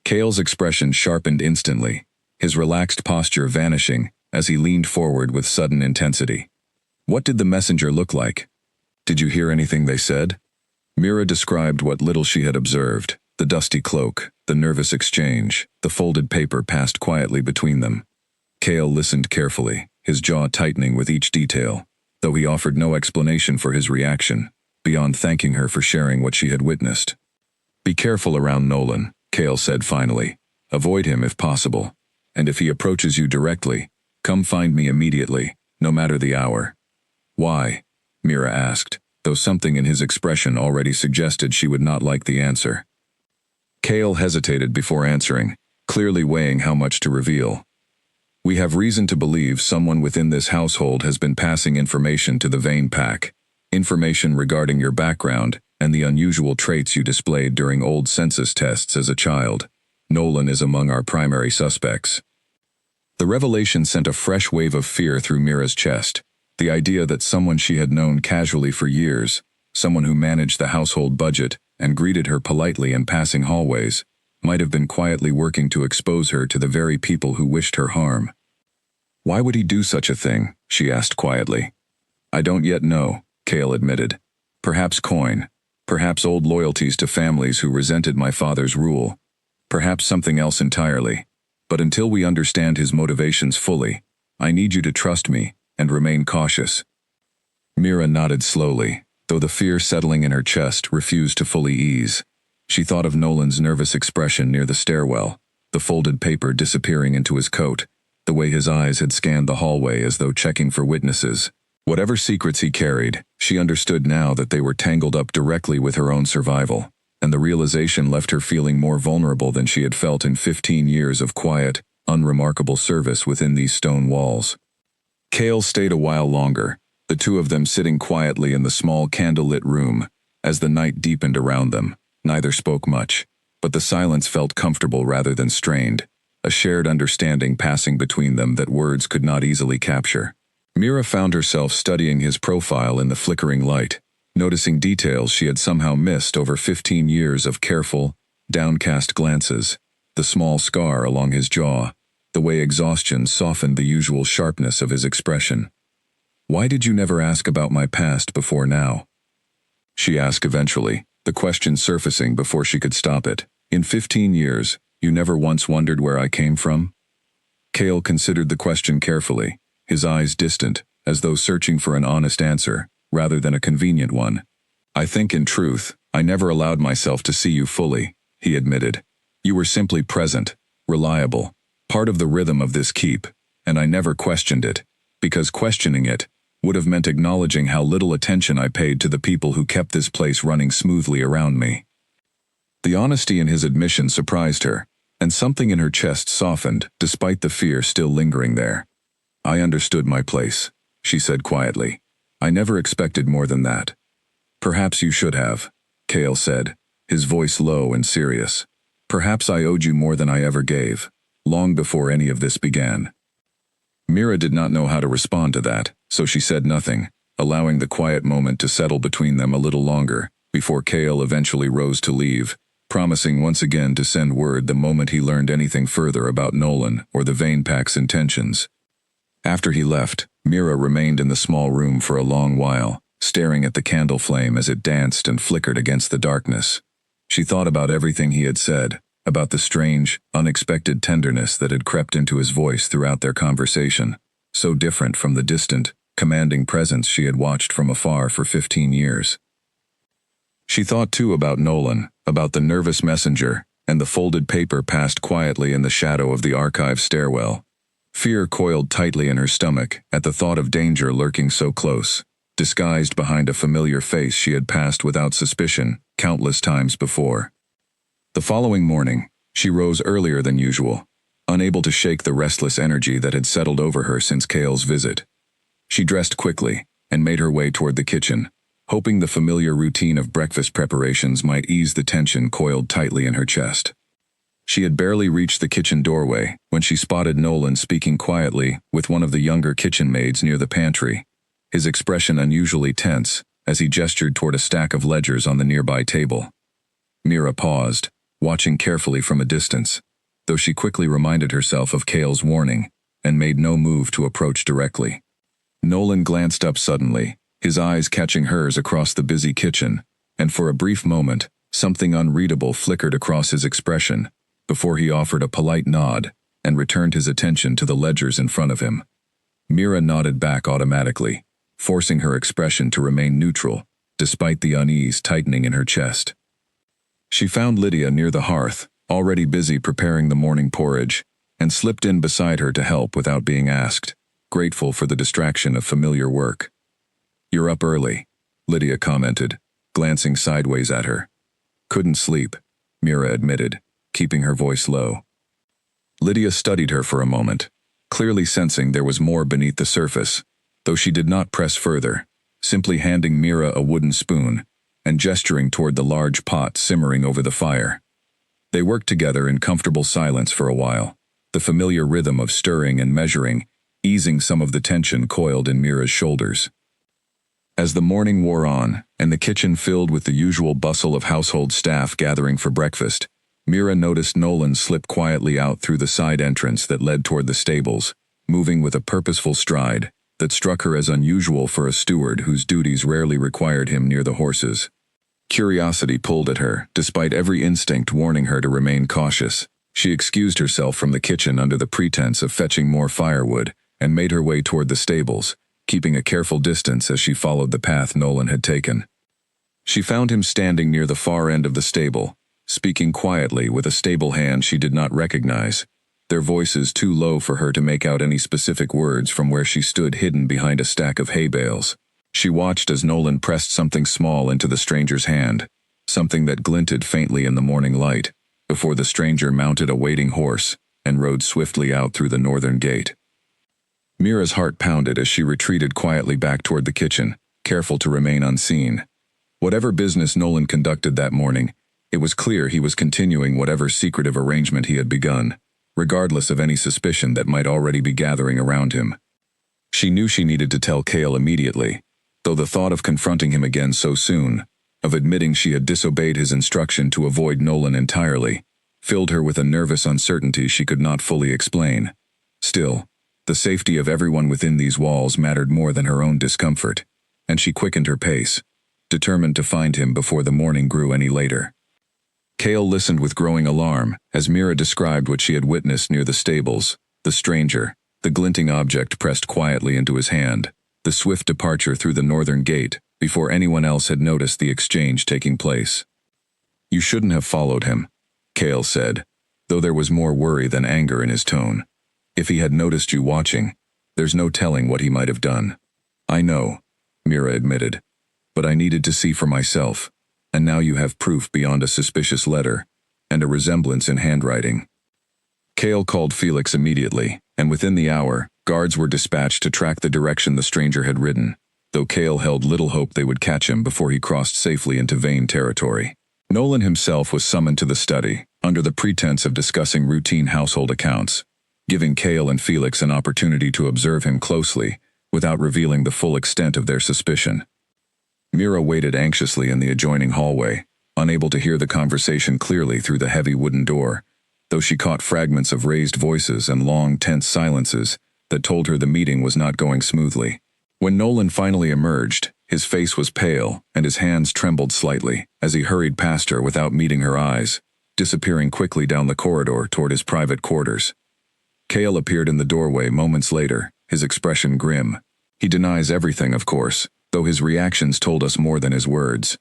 Cale's expression sharpened instantly, his relaxed posture vanishing as he leaned forward with sudden intensity. "What did the messenger look like? Did you hear anything they said?" Mira described what little she had observed, the dusty cloak, the nervous exchange, the folded paper passed quietly between them. Cale listened carefully, his jaw tightening with each detail, though he offered no explanation for his reaction, beyond thanking her for sharing what she had witnessed. "Be careful around Nolan," Cale said finally. "Avoid him if possible, and if he approaches you directly, come find me immediately, no matter the hour." "Why?" Mira asked, though something in his expression already suggested she would not like the answer. Cale hesitated before answering, clearly weighing how much to reveal. "We have reason to believe someone within this household has been passing information to the Vane Pack, information regarding your background and the unusual traits you displayed during old census tests as a child. Nolan is among our primary suspects." The revelation sent a fresh wave of fear through Mira's chest. The idea that someone she had known casually for years, someone who managed the household budget and greeted her politely in passing hallways, might have been quietly working to expose her to the very people who wished her harm. "Why would he do such a thing?" she asked quietly. "I don't yet know," Cale admitted. "Perhaps coin, perhaps old loyalties to families who resented my father's rule, perhaps something else entirely. But until we understand his motivations fully, I need you to trust me and remain cautious." Mira nodded slowly, though the fear settling in her chest refused to fully ease. She thought of Nolan's nervous expression near the stairwell, the folded paper disappearing into his coat, the way his eyes had scanned the hallway as though checking for witnesses. Whatever secrets he carried, she understood now that they were tangled up directly with her own survival. and the realization left her feeling more vulnerable than she had felt in 15 years of quiet, unremarkable service within these stone walls. Cale stayed a while longer, the two of them sitting quietly in the small candlelit room. As the night deepened around them, neither spoke much, but the silence felt comfortable rather than strained, a shared understanding passing between them that words could not easily capture. Mira found herself studying his profile in the flickering light, noticing details she had somehow missed over 15 years of careful, downcast glances, the small scar along his jaw, the way exhaustion softened the usual sharpness of his expression. "Why did you never ask about my past before now?" she asked eventually, the question surfacing before she could stop it. "In 15 years, you never once wondered where I came from?" Cale considered the question carefully, his eyes distant, as though searching for an honest answer, rather than a convenient one. "I think in truth, I never allowed myself to see you fully," he admitted. "You were simply present, reliable, part of the rhythm of this keep, and I never questioned it, because questioning it would have meant acknowledging how little attention I paid to the people who kept this place running smoothly around me." The honesty in his admission surprised her, and something in her chest softened, despite the fear still lingering there. "I understood my place," she said quietly. "I never expected more than that." "Perhaps you should have," Cale said, his voice low and serious. "Perhaps I owed you more than I ever gave, long before any of this began." Mira did not know how to respond to that, so she said nothing, allowing the quiet moment to settle between them a little longer, before Cale eventually rose to leave, promising once again to send word the moment he learned anything further about Nolan or the Vane Pack's intentions. After he left, Mira remained in the small room for a long while, staring at the candle flame as it danced and flickered against the darkness. She thought about everything he had said, about the strange, unexpected tenderness that had crept into his voice throughout their conversation, so different from the distant, commanding presence she had watched from afar for 15 years. She thought too about Nolan, about the nervous messenger, and the folded paper passed quietly in the shadow of the archive stairwell. Fear coiled tightly in her stomach at the thought of danger lurking so close, disguised behind a familiar face she had passed without suspicion countless times before. The following morning, she rose earlier than usual, unable to shake the restless energy that had settled over her since Cale's visit. She dressed quickly and made her way toward the kitchen, hoping the familiar routine of breakfast preparations might ease the tension coiled tightly in her chest. She had barely reached the kitchen doorway when she spotted Nolan speaking quietly with one of the younger kitchen maids near the pantry, his expression unusually tense as he gestured toward a stack of ledgers on the nearby table. Mira paused, watching carefully from a distance, though she quickly reminded herself of Cale's warning and made no move to approach directly. Nolan glanced up suddenly, his eyes catching hers across the busy kitchen, and for a brief moment, something unreadable flickered across his expression, before he offered a polite nod and returned his attention to the ledgers in front of him. Mira nodded back automatically, forcing her expression to remain neutral, despite the unease tightening in her chest. She found Lydia near the hearth, already busy preparing the morning porridge, and slipped in beside her to help without being asked, grateful for the distraction of familiar work. "You're up early," Lydia commented, glancing sideways at her. "Couldn't sleep," Mira admitted, keeping her voice low. Lydia studied her for a moment, clearly sensing there was more beneath the surface, though she did not press further, simply handing Mira a wooden spoon and gesturing toward the large pot simmering over the fire. They worked together in comfortable silence for a while, the familiar rhythm of stirring and measuring, easing some of the tension coiled in Mira's shoulders. As the morning wore on, and the kitchen filled with the usual bustle of household staff gathering for breakfast, Mira noticed Nolan slip quietly out through the side entrance that led toward the stables, moving with a purposeful stride that struck her as unusual for a steward whose duties rarely required him near the horses. Curiosity pulled at her, despite every instinct warning her to remain cautious. She excused herself from the kitchen under the pretense of fetching more firewood and made her way toward the stables, keeping a careful distance as she followed the path Nolan had taken. She found him standing near the far end of the stable, speaking quietly with a stable hand she did not recognize, their voices too low for her to make out any specific words from where she stood hidden behind a stack of hay bales. She watched as Nolan pressed something small into the stranger's hand, something that glinted faintly in the morning light, before the stranger mounted a waiting horse and rode swiftly out through the northern gate. Mira's heart pounded as she retreated quietly back toward the kitchen, careful to remain unseen. Whatever business Nolan conducted that morning, it was clear he was continuing whatever secretive arrangement he had begun, regardless of any suspicion that might already be gathering around him. She knew she needed to tell Cale immediately, though the thought of confronting him again so soon, of admitting she had disobeyed his instruction to avoid Nolan entirely, filled her with a nervous uncertainty she could not fully explain. Still, the safety of everyone within these walls mattered more than her own discomfort, and she quickened her pace, determined to find him before the morning grew any later. Cale listened with growing alarm as Mira described what she had witnessed near the stables, the stranger, the glinting object pressed quietly into his hand, the swift departure through the northern gate before anyone else had noticed the exchange taking place. "You shouldn't have followed him," Cale said, though there was more worry than anger in his tone. "If he had noticed you watching, there's no telling what he might have done." "I know," Mira admitted, "but I needed to see for myself, and now you have proof beyond a suspicious letter, and a resemblance in handwriting." Cale called Felix immediately, and within the hour, guards were dispatched to track the direction the stranger had ridden, though Cale held little hope they would catch him before he crossed safely into Vane territory. Nolan himself was summoned to the study, under the pretense of discussing routine household accounts, giving Cale and Felix an opportunity to observe him closely, without revealing the full extent of their suspicion. Mira waited anxiously in the adjoining hallway, unable to hear the conversation clearly through the heavy wooden door, though she caught fragments of raised voices and long, tense silences that told her the meeting was not going smoothly. When Nolan finally emerged, his face was pale and his hands trembled slightly as he hurried past her without meeting her eyes, disappearing quickly down the corridor toward his private quarters. Cale appeared in the doorway moments later, his expression grim. He denies everything, of course, though his reactions told us more than his words.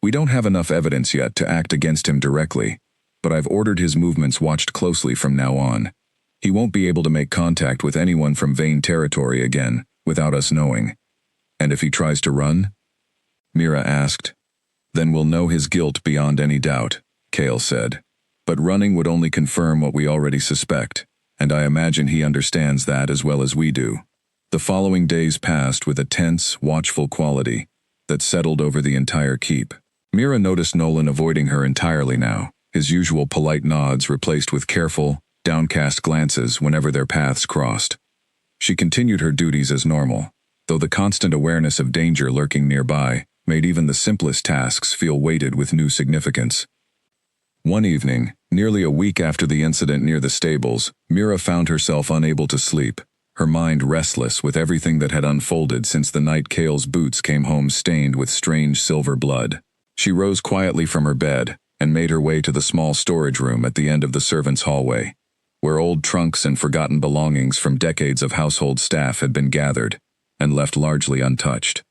"We don't have enough evidence yet to act against him directly, but I've ordered his movements watched closely from now on. He won't be able to make contact with anyone from Vane territory again, without us knowing. And if he tries to run?" Mira asked. "Then we'll know his guilt beyond any doubt," Cale said. "But running would only confirm what we already suspect, and I imagine he understands that as well as we do." The following days passed with a tense, watchful quality that settled over the entire keep. Mira noticed Nolan avoiding her entirely now, his usual polite nods replaced with careful, downcast glances whenever their paths crossed. She continued her duties as normal, though the constant awareness of danger lurking nearby made even the simplest tasks feel weighted with new significance. One evening, nearly a week after the incident near the stables, Mira found herself unable to sleep, her mind restless with everything that had unfolded since the night Cale's boots came home stained with strange silver blood. She rose quietly from her bed and made her way to the small storage room at the end of the servants' hallway, where old trunks and forgotten belongings from decades of household staff had been gathered and left largely untouched.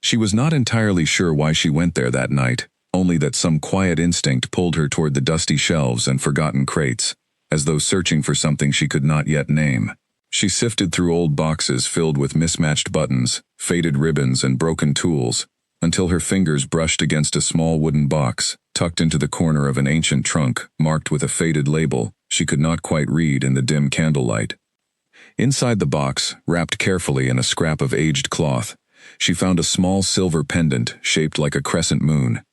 She was not entirely sure why she went there that night, only that some quiet instinct pulled her toward the dusty shelves and forgotten crates, as though searching for something she could not yet name. She sifted through old boxes filled with mismatched buttons, faded ribbons, and broken tools, until her fingers brushed against a small wooden box, tucked into the corner of an ancient trunk, marked with a faded label she could not quite read in the dim candlelight. Inside the box, wrapped carefully in a scrap of aged cloth, she found a small silver pendant shaped like a crescent moon,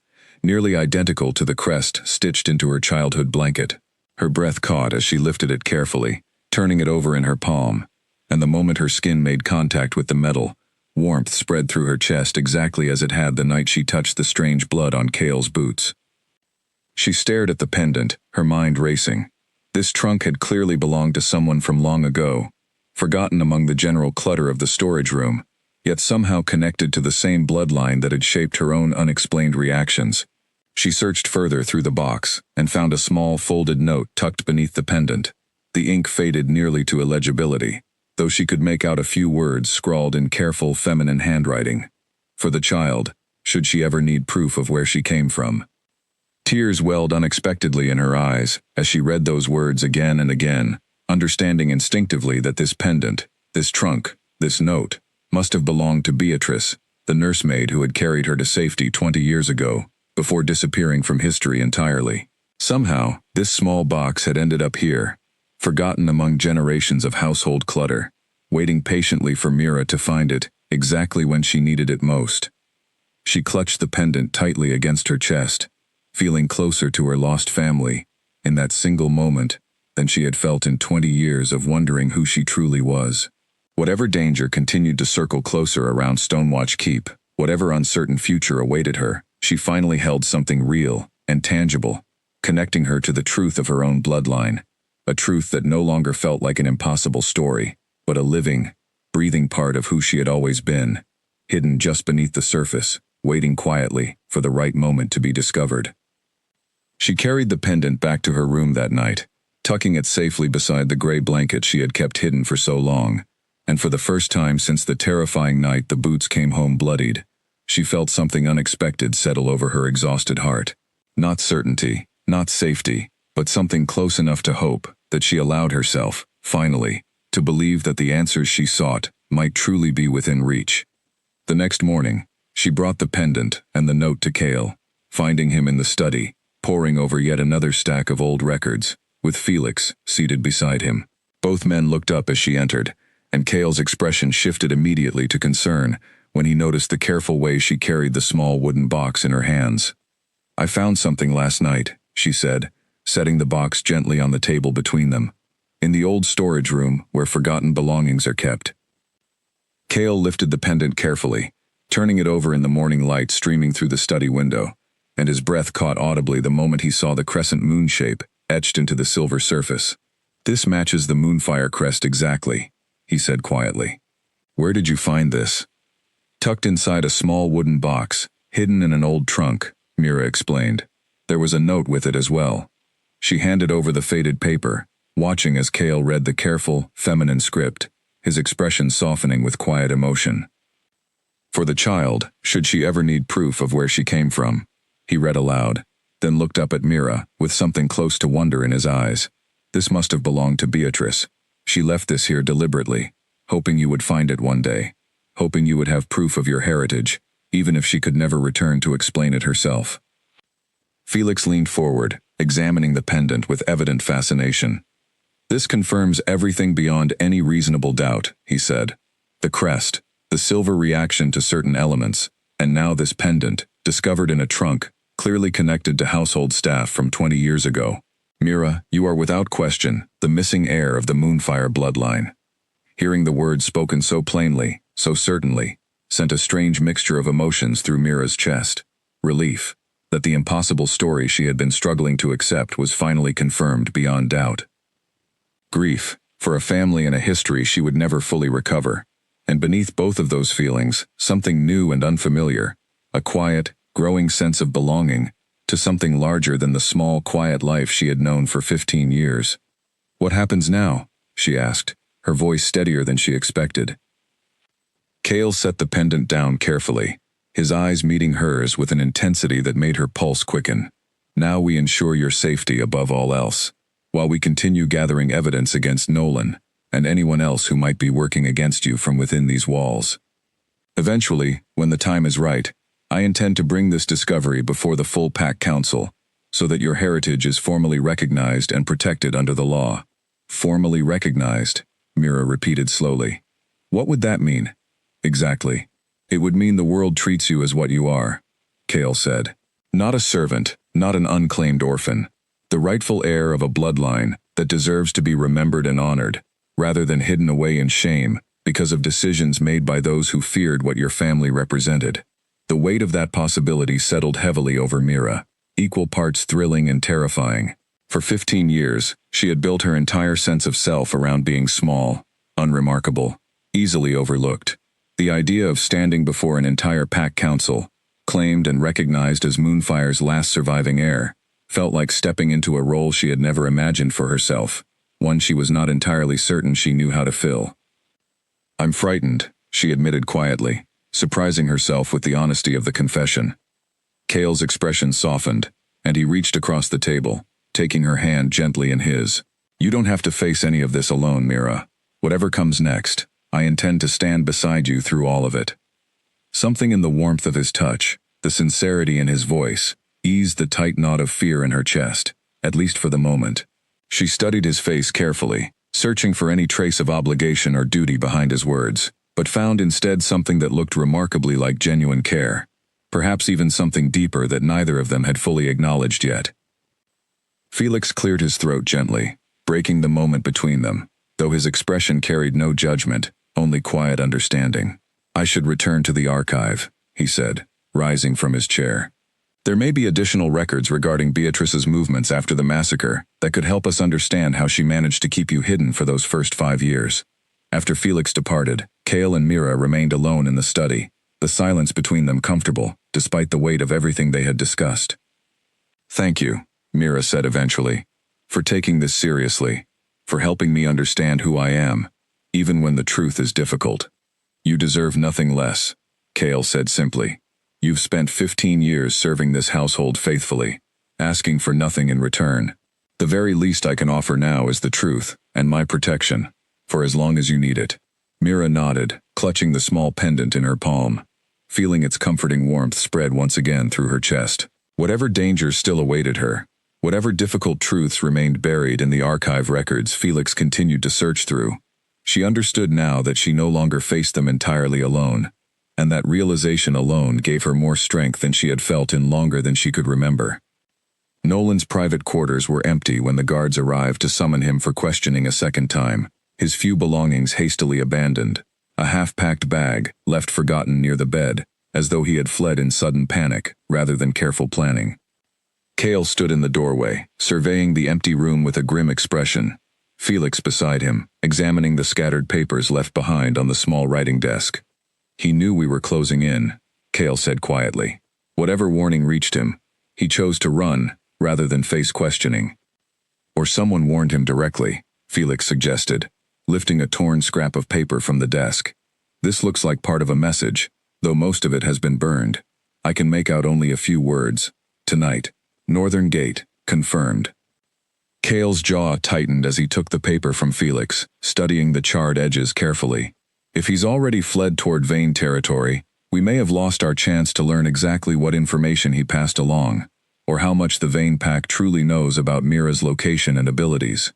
nearly identical to the crest stitched into her childhood blanket. Her breath caught as she lifted it carefully, turning it over in her palm, and the moment her skin made contact with the metal, warmth spread through her chest exactly as it had the night she touched the strange blood on Cale's boots. She stared at the pendant, her mind racing. This trunk had clearly belonged to someone from long ago, forgotten among the general clutter of the storage room, yet somehow connected to the same bloodline that had shaped her own unexplained reactions. She searched further through the box and found a small folded note tucked beneath the pendant. The ink faded nearly to illegibility, though she could make out a few words scrawled in careful feminine handwriting. For the child, should she ever need proof of where she came from. Tears welled unexpectedly in her eyes as she read those words again and again, understanding instinctively that this pendant, this trunk, this note, must have belonged to Beatrice, the nursemaid who had carried her to safety 20 years ago, before disappearing from history entirely. Somehow, this small box had ended up here, forgotten among generations of household clutter, waiting patiently for Mira to find it exactly when she needed it most. She clutched the pendant tightly against her chest, feeling closer to her lost family, in that single moment, than she had felt in 20 years of wondering who she truly was. Whatever danger continued to circle closer around Stonewatch Keep, whatever uncertain future awaited her, she finally held something real and tangible, connecting her to the truth of her own bloodline, a truth that no longer felt like an impossible story, but a living, breathing part of who she had always been, hidden just beneath the surface, waiting quietly for the right moment to be discovered. She carried the pendant back to her room that night, tucking it safely beside the gray blanket she had kept hidden for so long, and for the first time since the terrifying night the Boots came home bloodied, she felt something unexpected settle over her exhausted heart. Not certainty, not safety, but something close enough to hope that she allowed herself, finally, to believe that the answers she sought might truly be within reach. The next morning, she brought the pendant and the note to Cale, finding him in the study, poring over yet another stack of old records, with Felix seated beside him. Both men looked up as she entered, and Cale's expression shifted immediately to concern when he noticed the careful way she carried the small wooden box in her hands. "I found something last night," she said, setting the box gently on the table between them, "in the old storage room where forgotten belongings are kept." Cale lifted the pendant carefully, turning it over in the morning light streaming through the study window, and his breath caught audibly the moment he saw the crescent moon shape etched into the silver surface. "This matches the Moonfire crest exactly," he said quietly. "Where did you find this?" "Tucked inside a small wooden box, hidden in an old trunk," Mira explained. "There was a note with it as well." She handed over the faded paper, watching as Cale read the careful, feminine script, his expression softening with quiet emotion. "For the child, should she ever need proof of where she came from," he read aloud, then looked up at Mira with something close to wonder in his eyes. "This must have belonged to Beatrice. She left this here deliberately, hoping you would find it one day, hoping you would have proof of your heritage, even if she could never return to explain it herself." Felix leaned forward, examining the pendant with evident fascination. "This confirms everything beyond any reasonable doubt," he said. "The crest, the silver reaction to certain elements, and now this pendant, discovered in a trunk, clearly connected to household staff from 20 years ago. Mira, you are without question the missing heir of the Moonfire bloodline." Hearing the words spoken so plainly, so certainly, sent a strange mixture of emotions through Mira's chest. Relief, that the impossible story she had been struggling to accept was finally confirmed beyond doubt. Grief, for a family and a history she would never fully recover, and beneath both of those feelings, something new and unfamiliar, a quiet, growing sense of belonging to something larger than the small, quiet life she had known for 15 years. "What happens now?" she asked, her voice steadier than she expected. Cale set the pendant down carefully, his eyes meeting hers with an intensity that made her pulse quicken. "Now we ensure your safety above all else, while we continue gathering evidence against Nolan and anyone else who might be working against you from within these walls. Eventually, when the time is right, I intend to bring this discovery before the full Pack Council, so that your heritage is formally recognized and protected under the law." "Formally recognized," Mira repeated slowly. "What would that mean?" "Exactly. It would mean the world treats you as what you are," Cale said. "Not a servant, not an unclaimed orphan. The rightful heir of a bloodline that deserves to be remembered and honored, rather than hidden away in shame because of decisions made by those who feared what your family represented." The weight of that possibility settled heavily over Mira, equal parts thrilling and terrifying. For 15 years, she had built her entire sense of self around being small, unremarkable, easily overlooked. The idea of standing before an entire Pack Council, claimed and recognized as Moonfire's last surviving heir, felt like stepping into a role she had never imagined for herself, one she was not entirely certain she knew how to fill. "I'm frightened," she admitted quietly, surprising herself with the honesty of the confession. Cale's expression softened, and he reached across the table, taking her hand gently in his. "You don't have to face any of this alone, Mira. Whatever comes next, I intend to stand beside you through all of it." Something in the warmth of his touch, the sincerity in his voice, eased the tight knot of fear in her chest, at least for the moment. She studied his face carefully, searching for any trace of obligation or duty behind his words, but found instead something that looked remarkably like genuine care, perhaps even something deeper that neither of them had fully acknowledged yet. Felix cleared his throat gently, breaking the moment between them, though his expression carried no judgment, only quiet understanding. "I should return to the archive," he said, rising from his chair. "There may be additional records regarding Beatrice's movements after the massacre that could help us understand how she managed to keep you hidden for those first 5 years." After Felix departed, Cale and Mira remained alone in the study, the silence between them comfortable, despite the weight of everything they had discussed. "Thank you," Mira said eventually, "for taking this seriously, for helping me understand who I am, even when the truth is difficult." "You deserve nothing less," Cale said simply. "You've spent 15 years serving this household faithfully, asking for nothing in return. The very least I can offer now is the truth, and my protection, for as long as you need it." Mira nodded, clutching the small pendant in her palm, feeling its comforting warmth spread once again through her chest. Whatever dangers still awaited her, whatever difficult truths remained buried in the archive records Felix continued to search through, she understood now that she no longer faced them entirely alone, and that realization alone gave her more strength than she had felt in longer than she could remember. Nolan's private quarters were empty when the guards arrived to summon him for questioning a second time, his few belongings hastily abandoned, a half-packed bag left forgotten near the bed, as though he had fled in sudden panic rather than careful planning. Cale stood in the doorway, surveying the empty room with a grim expression, Felix beside him, examining the scattered papers left behind on the small writing desk. "He knew we were closing in," Cale said quietly. Whatever warning reached him, he chose to run rather than face questioning. "Or someone warned him directly," Felix suggested, lifting a torn scrap of paper from the desk. "This looks like part of a message, though most of it has been burned. I can make out only a few words. Tonight. Northern Gate. Confirmed." Cale's jaw tightened as he took the paper from Felix, studying the charred edges carefully. "If he's already fled toward Vane territory, we may have lost our chance to learn exactly what information he passed along, or how much the Vane Pack truly knows about Mira's location and abilities."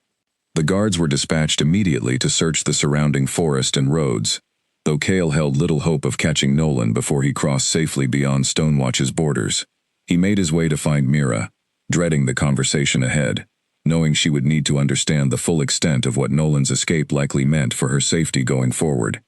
The guards were dispatched immediately to search the surrounding forest and roads, though Cale held little hope of catching Nolan before he crossed safely beyond Stonewatch's borders. He made his way to find Mira, dreading the conversation ahead, knowing she would need to understand the full extent of what Nolan's escape likely meant for her safety going forward.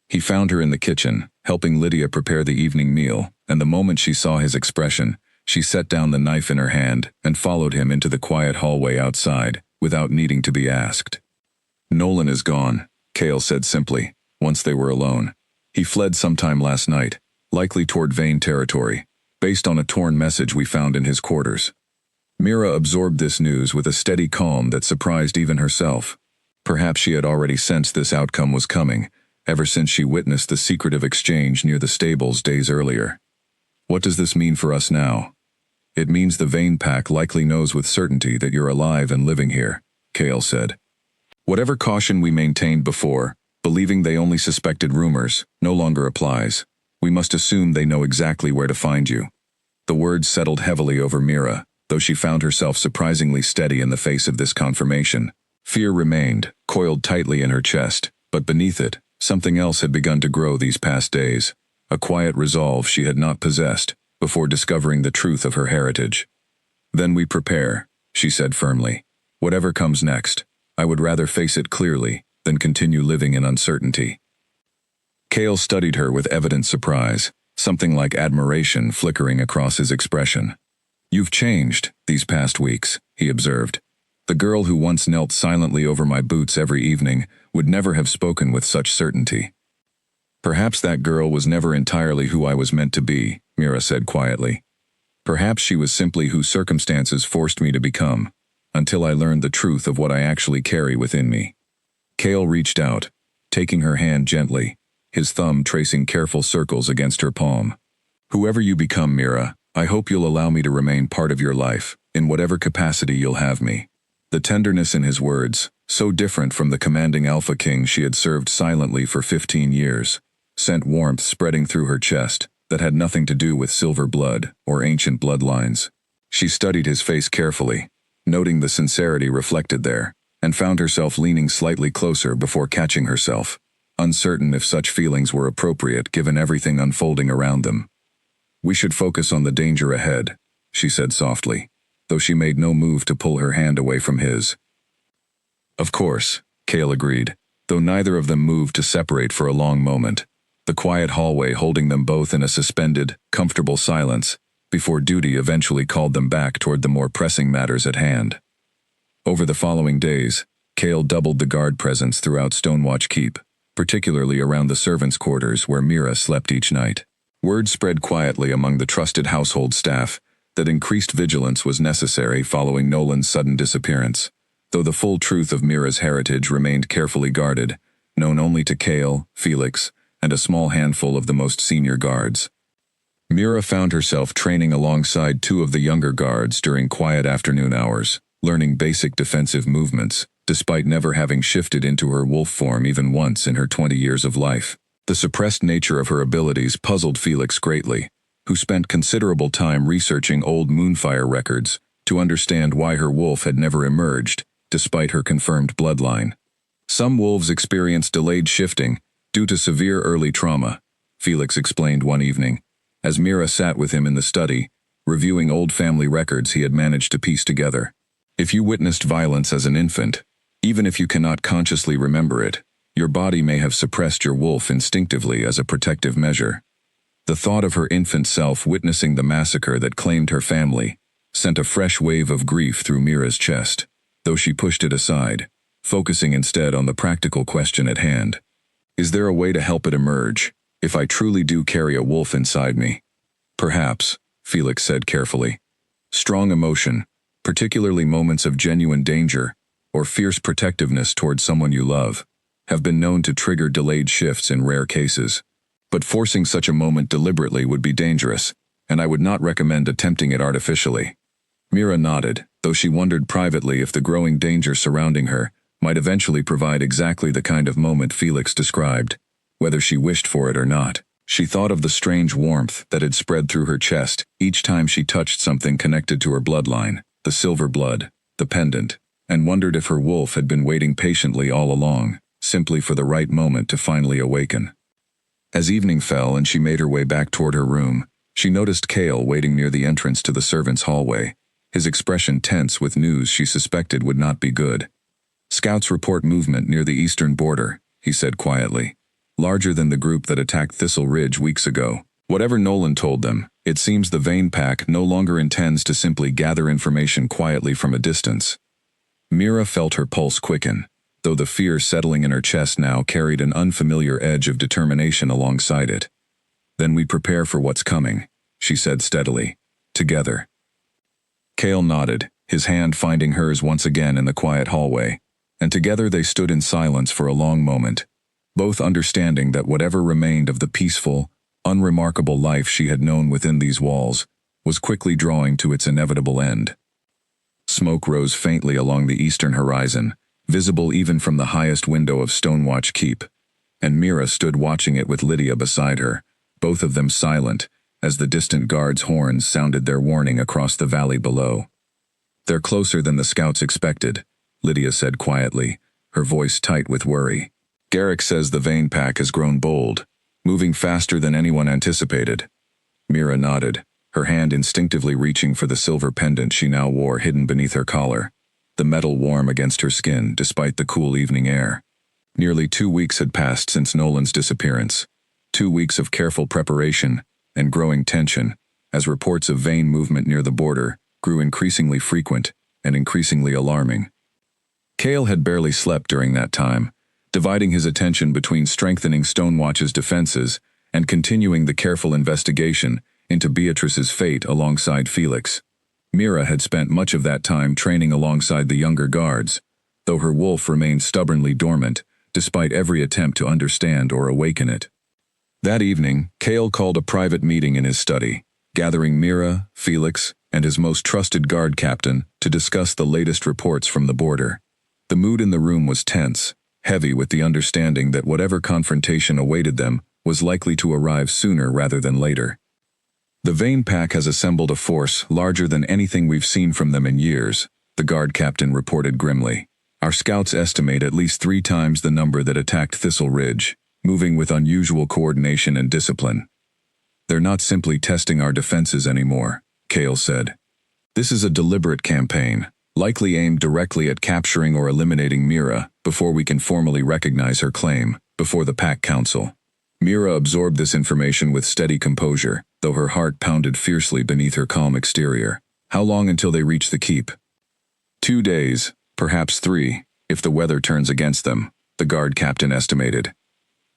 He found her in the kitchen, helping Lydia prepare the evening meal, and the moment she saw his expression, she set down the knife in her hand and followed him into the quiet hallway outside, without needing to be asked. "Nolan is gone," Cale said simply, once they were alone. "He fled sometime last night, likely toward Vane territory, based on a torn message we found in his quarters." Mira absorbed this news with a steady calm that surprised even herself. Perhaps she had already sensed this outcome was coming, ever since she witnessed the secretive exchange near the stables days earlier. "What does this mean for us now?" "It means the Vane Pack likely knows with certainty that you're alive and living here," Cale said. "Whatever caution we maintained before, believing they only suspected rumors, no longer applies. We must assume they know exactly where to find you." The words settled heavily over Mira, though she found herself surprisingly steady in the face of this confirmation. Fear remained, coiled tightly in her chest, but beneath it, something else had begun to grow these past days, a quiet resolve she had not possessed before discovering the truth of her heritage. "Then we prepare," she said firmly. "Whatever comes next, I would rather face it clearly than continue living in uncertainty." Cale studied her with evident surprise, something like admiration flickering across his expression. "You've changed these past weeks," he observed. "The girl who once knelt silently over my boots every evening would never have spoken with such certainty." "Perhaps that girl was never entirely who I was meant to be," Mira said quietly. "Perhaps she was simply who circumstances forced me to become, until I learned the truth of what I actually carry within me." Cale reached out, taking her hand gently, his thumb tracing careful circles against her palm. "Whoever you become, Mira, I hope you'll allow me to remain part of your life, in whatever capacity you'll have me." The tenderness in his words, so different from the commanding Alpha King she had served silently for 15 years, sent warmth spreading through her chest, that had nothing to do with silver blood or ancient bloodlines. She studied his face carefully, noting the sincerity reflected there, and found herself leaning slightly closer before catching herself, uncertain if such feelings were appropriate given everything unfolding around them. "We should focus on the danger ahead," she said softly, though she made no move to pull her hand away from his. "Of course," Cale agreed, though neither of them moved to separate for a long moment, the quiet hallway holding them both in a suspended, comfortable silence, before duty eventually called them back toward the more pressing matters at hand. Over the following days, Cale doubled the guard presence throughout Stonewatch Keep, particularly around the servants' quarters where Mira slept each night. Word spread quietly among the trusted household staff that increased vigilance was necessary following Nolan's sudden disappearance, though the full truth of Mira's heritage remained carefully guarded, known only to Cale, Felix, and a small handful of the most senior guards. Mira found herself training alongside two of the younger guards during quiet afternoon hours, learning basic defensive movements, despite never having shifted into her wolf form even once in her 20 years of life. The suppressed nature of her abilities puzzled Felix greatly, who spent considerable time researching old Moonfire records to understand why her wolf had never emerged, despite her confirmed bloodline. Some wolves experience delayed shifting due to severe early trauma, Felix explained one evening, as Mira sat with him in the study, reviewing old family records he had managed to piece together. If you witnessed violence as an infant, even if you cannot consciously remember it, your body may have suppressed your wolf instinctively as a protective measure. The thought of her infant self witnessing the massacre that claimed her family sent a fresh wave of grief through Mira's chest, though she pushed it aside, focusing instead on the practical question at hand. Is there a way to help it emerge, if I truly do carry a wolf inside me? Perhaps, Felix said carefully. Strong emotion, particularly moments of genuine danger or fierce protectiveness toward someone you love, have been known to trigger delayed shifts in rare cases. But forcing such a moment deliberately would be dangerous, and I would not recommend attempting it artificially. Mira nodded, though she wondered privately if the growing danger surrounding her might eventually provide exactly the kind of moment Felix described, whether she wished for it or not. She thought of the strange warmth that had spread through her chest each time she touched something connected to her bloodline, the silver blood, the pendant, and wondered if her wolf had been waiting patiently all along, simply for the right moment to finally awaken. As evening fell and she made her way back toward her room, she noticed Cale waiting near the entrance to the servants' hallway, his expression tense with news she suspected would not be good. "Scouts report movement near the eastern border," he said quietly. "Larger than the group that attacked Thistle Ridge weeks ago. Whatever Nolan told them, it seems the Vane Pack no longer intends to simply gather information quietly from a distance." Mira felt her pulse quicken, though the fear settling in her chest now carried an unfamiliar edge of determination alongside it. "Then we prepare for what's coming," she said steadily. "Together." Cale nodded, his hand finding hers once again in the quiet hallway, and together they stood in silence for a long moment, both understanding that whatever remained of the peaceful, unremarkable life she had known within these walls was quickly drawing to its inevitable end. Smoke rose faintly along the eastern horizon, visible even from the highest window of Stonewatch Keep, and Mira stood watching it with Lydia beside her, both of them silent, as the distant guards' horns sounded their warning across the valley below. "They're closer than the scouts expected," Lydia said quietly, her voice tight with worry. "Garrick says the Vane Pack has grown bold, moving faster than anyone anticipated." Mira nodded, her hand instinctively reaching for the silver pendant she now wore hidden beneath her collar, the metal warm against her skin despite the cool evening air. Nearly 2 weeks had passed since Nolan's disappearance, 2 weeks of careful preparation and growing tension, as reports of Vane movement near the border grew increasingly frequent and increasingly alarming. Cale had barely slept during that time, dividing his attention between strengthening Stonewatch's defenses and continuing the careful investigation into Beatrice's fate alongside Felix. Mira had spent much of that time training alongside the younger guards, though her wolf remained stubbornly dormant, despite every attempt to understand or awaken it. That evening, Cale called a private meeting in his study, gathering Mira, Felix, and his most trusted guard captain to discuss the latest reports from the border. The mood in the room was tense, heavy with the understanding that whatever confrontation awaited them was likely to arrive sooner rather than later. The Vane Pack has assembled a force larger than anything we've seen from them in years, the guard captain reported grimly. Our scouts estimate at least 3 times the number that attacked Thistle Ridge, moving with unusual coordination and discipline. They're not simply testing our defenses anymore, Kale said. This is a deliberate campaign, likely aimed directly at capturing or eliminating Mira before we can formally recognize her claim before the Pack Council. Mira absorbed this information with steady composure, though her heart pounded fiercely beneath her calm exterior. How long until they reach the keep? 2 days, perhaps 3, if the weather turns against them, the guard captain estimated.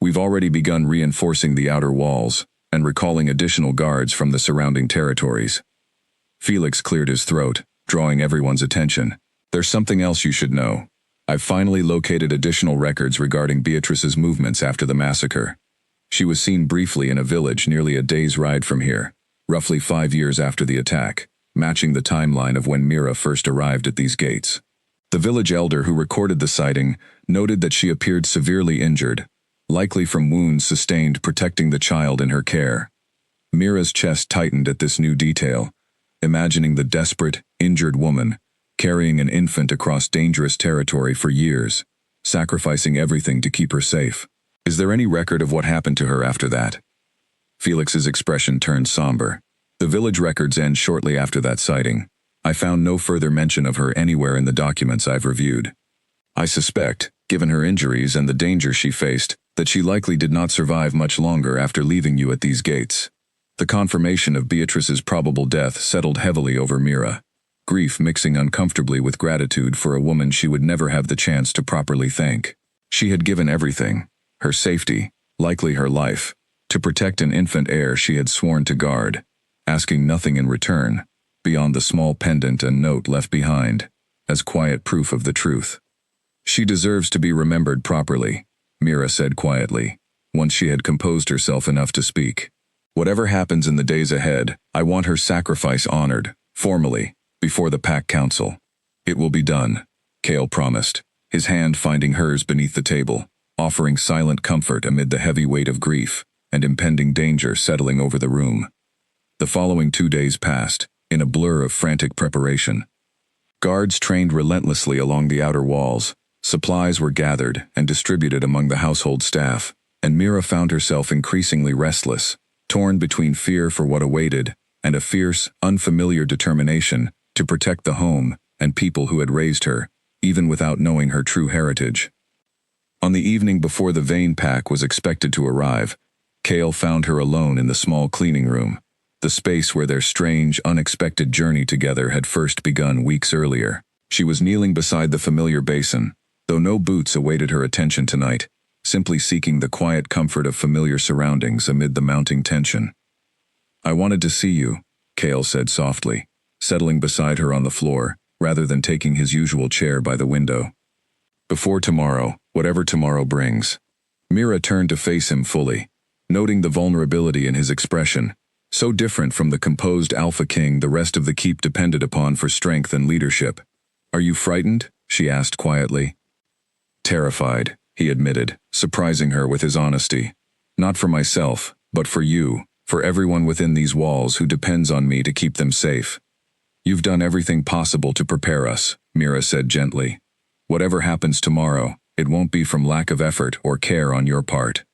We've already begun reinforcing the outer walls and recalling additional guards from the surrounding territories. Felix cleared his throat, drawing everyone's attention. There's something else you should know. I've finally located additional records regarding Beatrice's movements after the massacre. She was seen briefly in a village nearly a day's ride from here, roughly 5 years after the attack, matching the timeline of when Mira first arrived at these gates. The village elder who recorded the sighting noted that she appeared severely injured, likely from wounds sustained protecting the child in her care. Mira's chest tightened at this new detail, imagining the desperate, injured woman carrying an infant across dangerous territory for years, sacrificing everything to keep her safe. Is there any record of what happened to her after that? Felix's expression turned somber. The village records end shortly after that sighting. I found no further mention of her anywhere in the documents I've reviewed. I suspect, given her injuries and the danger she faced, that she likely did not survive much longer after leaving you at these gates. The confirmation of Beatrice's probable death settled heavily over Mira, grief mixing uncomfortably with gratitude for a woman she would never have the chance to properly thank. She had given everything, her safety, likely her life, to protect an infant heir she had sworn to guard, asking nothing in return, beyond the small pendant and note left behind, as quiet proof of the truth. She deserves to be remembered properly, Mira said quietly, once she had composed herself enough to speak. Whatever happens in the days ahead, I want her sacrifice honored, formally, before the Pack Council. It will be done, Kale promised, his hand finding hers beneath the table, offering silent comfort amid the heavy weight of grief and impending danger settling over the room. The following 2 days passed, in a blur of frantic preparation. Guards trained relentlessly along the outer walls, supplies were gathered and distributed among the household staff, and Mira found herself increasingly restless, torn between fear for what awaited and a fierce, unfamiliar determination to protect the home and people who had raised her, even without knowing her true heritage. On the evening before the Vane Pack was expected to arrive, Kale found her alone in the small cleaning room, the space where their strange, unexpected journey together had first begun weeks earlier. She was kneeling beside the familiar basin, though no boots awaited her attention tonight, simply seeking the quiet comfort of familiar surroundings amid the mounting tension. I wanted to see you, Kale said softly, settling beside her on the floor, rather than taking his usual chair by the window. Before tomorrow, whatever tomorrow brings. Mira turned to face him fully, noting the vulnerability in his expression, so different from the composed alpha king the rest of the keep depended upon for strength and leadership. Are you frightened? She asked quietly. Terrified, he admitted, surprising her with his honesty. Not for myself, but for you, for everyone within these walls who depends on me to keep them safe. You've done everything possible to prepare us, Mira said gently. Whatever happens tomorrow, it won't be from lack of effort or care on your part.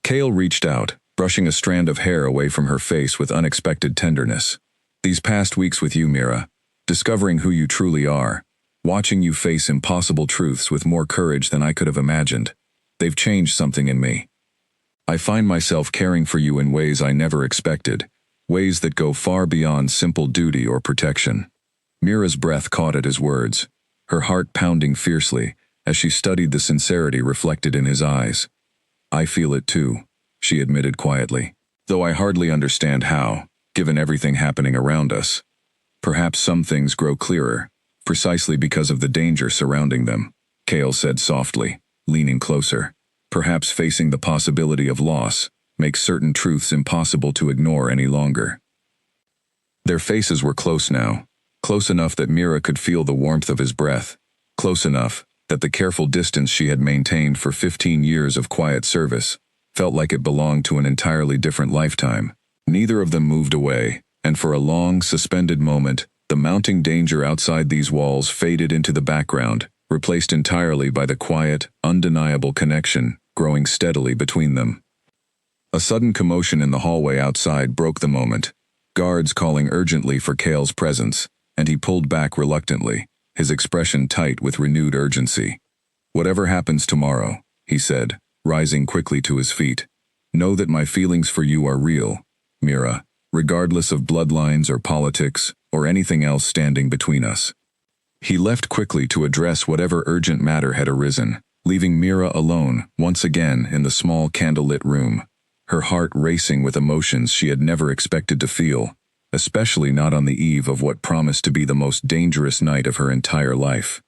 Kale reached out, brushing a strand of hair away from her face with unexpected tenderness. These past weeks with you, Mira, discovering who you truly are, watching you face impossible truths with more courage than I could have imagined, they've changed something in me. I find myself caring for you in ways I never expected, ways that go far beyond simple duty or protection. Mira's breath caught at his words, her heart pounding fiercely as she studied the sincerity reflected in his eyes. I feel it too, she admitted quietly, though I hardly understand how, given everything happening around us. Perhaps some things grow clearer, precisely because of the danger surrounding them, Kale said softly, leaning closer. Perhaps facing the possibility of loss makes certain truths impossible to ignore any longer. Their faces were close now, close enough that Mira could feel the warmth of his breath, close enough that the careful distance she had maintained for 15 years of quiet service felt like it belonged to an entirely different lifetime. Neither of them moved away, and for a long, suspended moment, the mounting danger outside these walls faded into the background, replaced entirely by the quiet, undeniable connection growing steadily between them. A sudden commotion in the hallway outside broke the moment, guards calling urgently for Cale's presence, and he pulled back reluctantly, his expression tight with renewed urgency. "Whatever happens tomorrow," he said, rising quickly to his feet, "know that my feelings for you are real, Mira, regardless of bloodlines or politics or anything else standing between us." He left quickly to address whatever urgent matter had arisen, leaving Mira alone once again in the small candlelit room, her heart racing with emotions she had never expected to feel, especially not on the eve of what promised to be the most dangerous night of her entire life.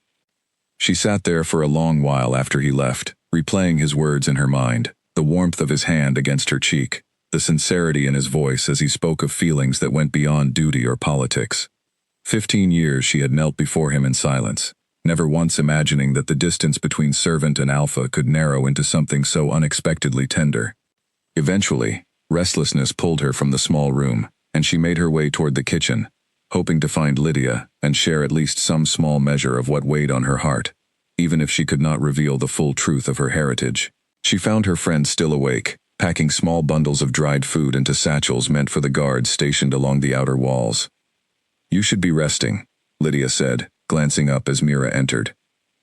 She sat there for a long while after he left, replaying his words in her mind, the warmth of his hand against her cheek, the sincerity in his voice as he spoke of feelings that went beyond duty or politics. 15 years she had knelt before him in silence, never once imagining that the distance between servant and alpha could narrow into something so unexpectedly tender. Eventually, restlessness pulled her from the small room, and she made her way toward the kitchen, hoping to find Lydia and share at least some small measure of what weighed on her heart, even if she could not reveal the full truth of her heritage. She found her friend still awake, packing small bundles of dried food into satchels meant for the guards stationed along the outer walls. "You should be resting," Lydia said, glancing up as Mira entered.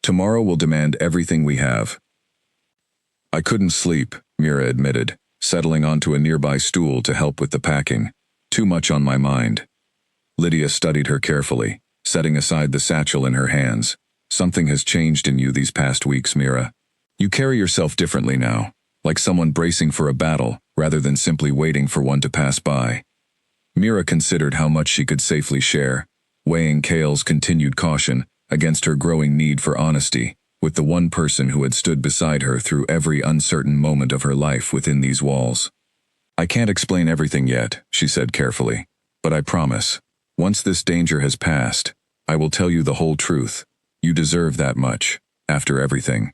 "Tomorrow will demand everything we have." "I couldn't sleep," Mira admitted, settling onto a nearby stool to help with the packing. "Too much on my mind." Lydia studied her carefully, setting aside the satchel in her hands. "Something has changed in you these past weeks, Mira. You carry yourself differently now, like someone bracing for a battle rather than simply waiting for one to pass by." Mira considered how much she could safely share, weighing Cale's continued caution against her growing need for honesty with the one person who had stood beside her through every uncertain moment of her life within these walls. "I can't explain everything yet," she said carefully, "but I promise, once this danger has passed, I will tell you the whole truth. You deserve that much, after everything."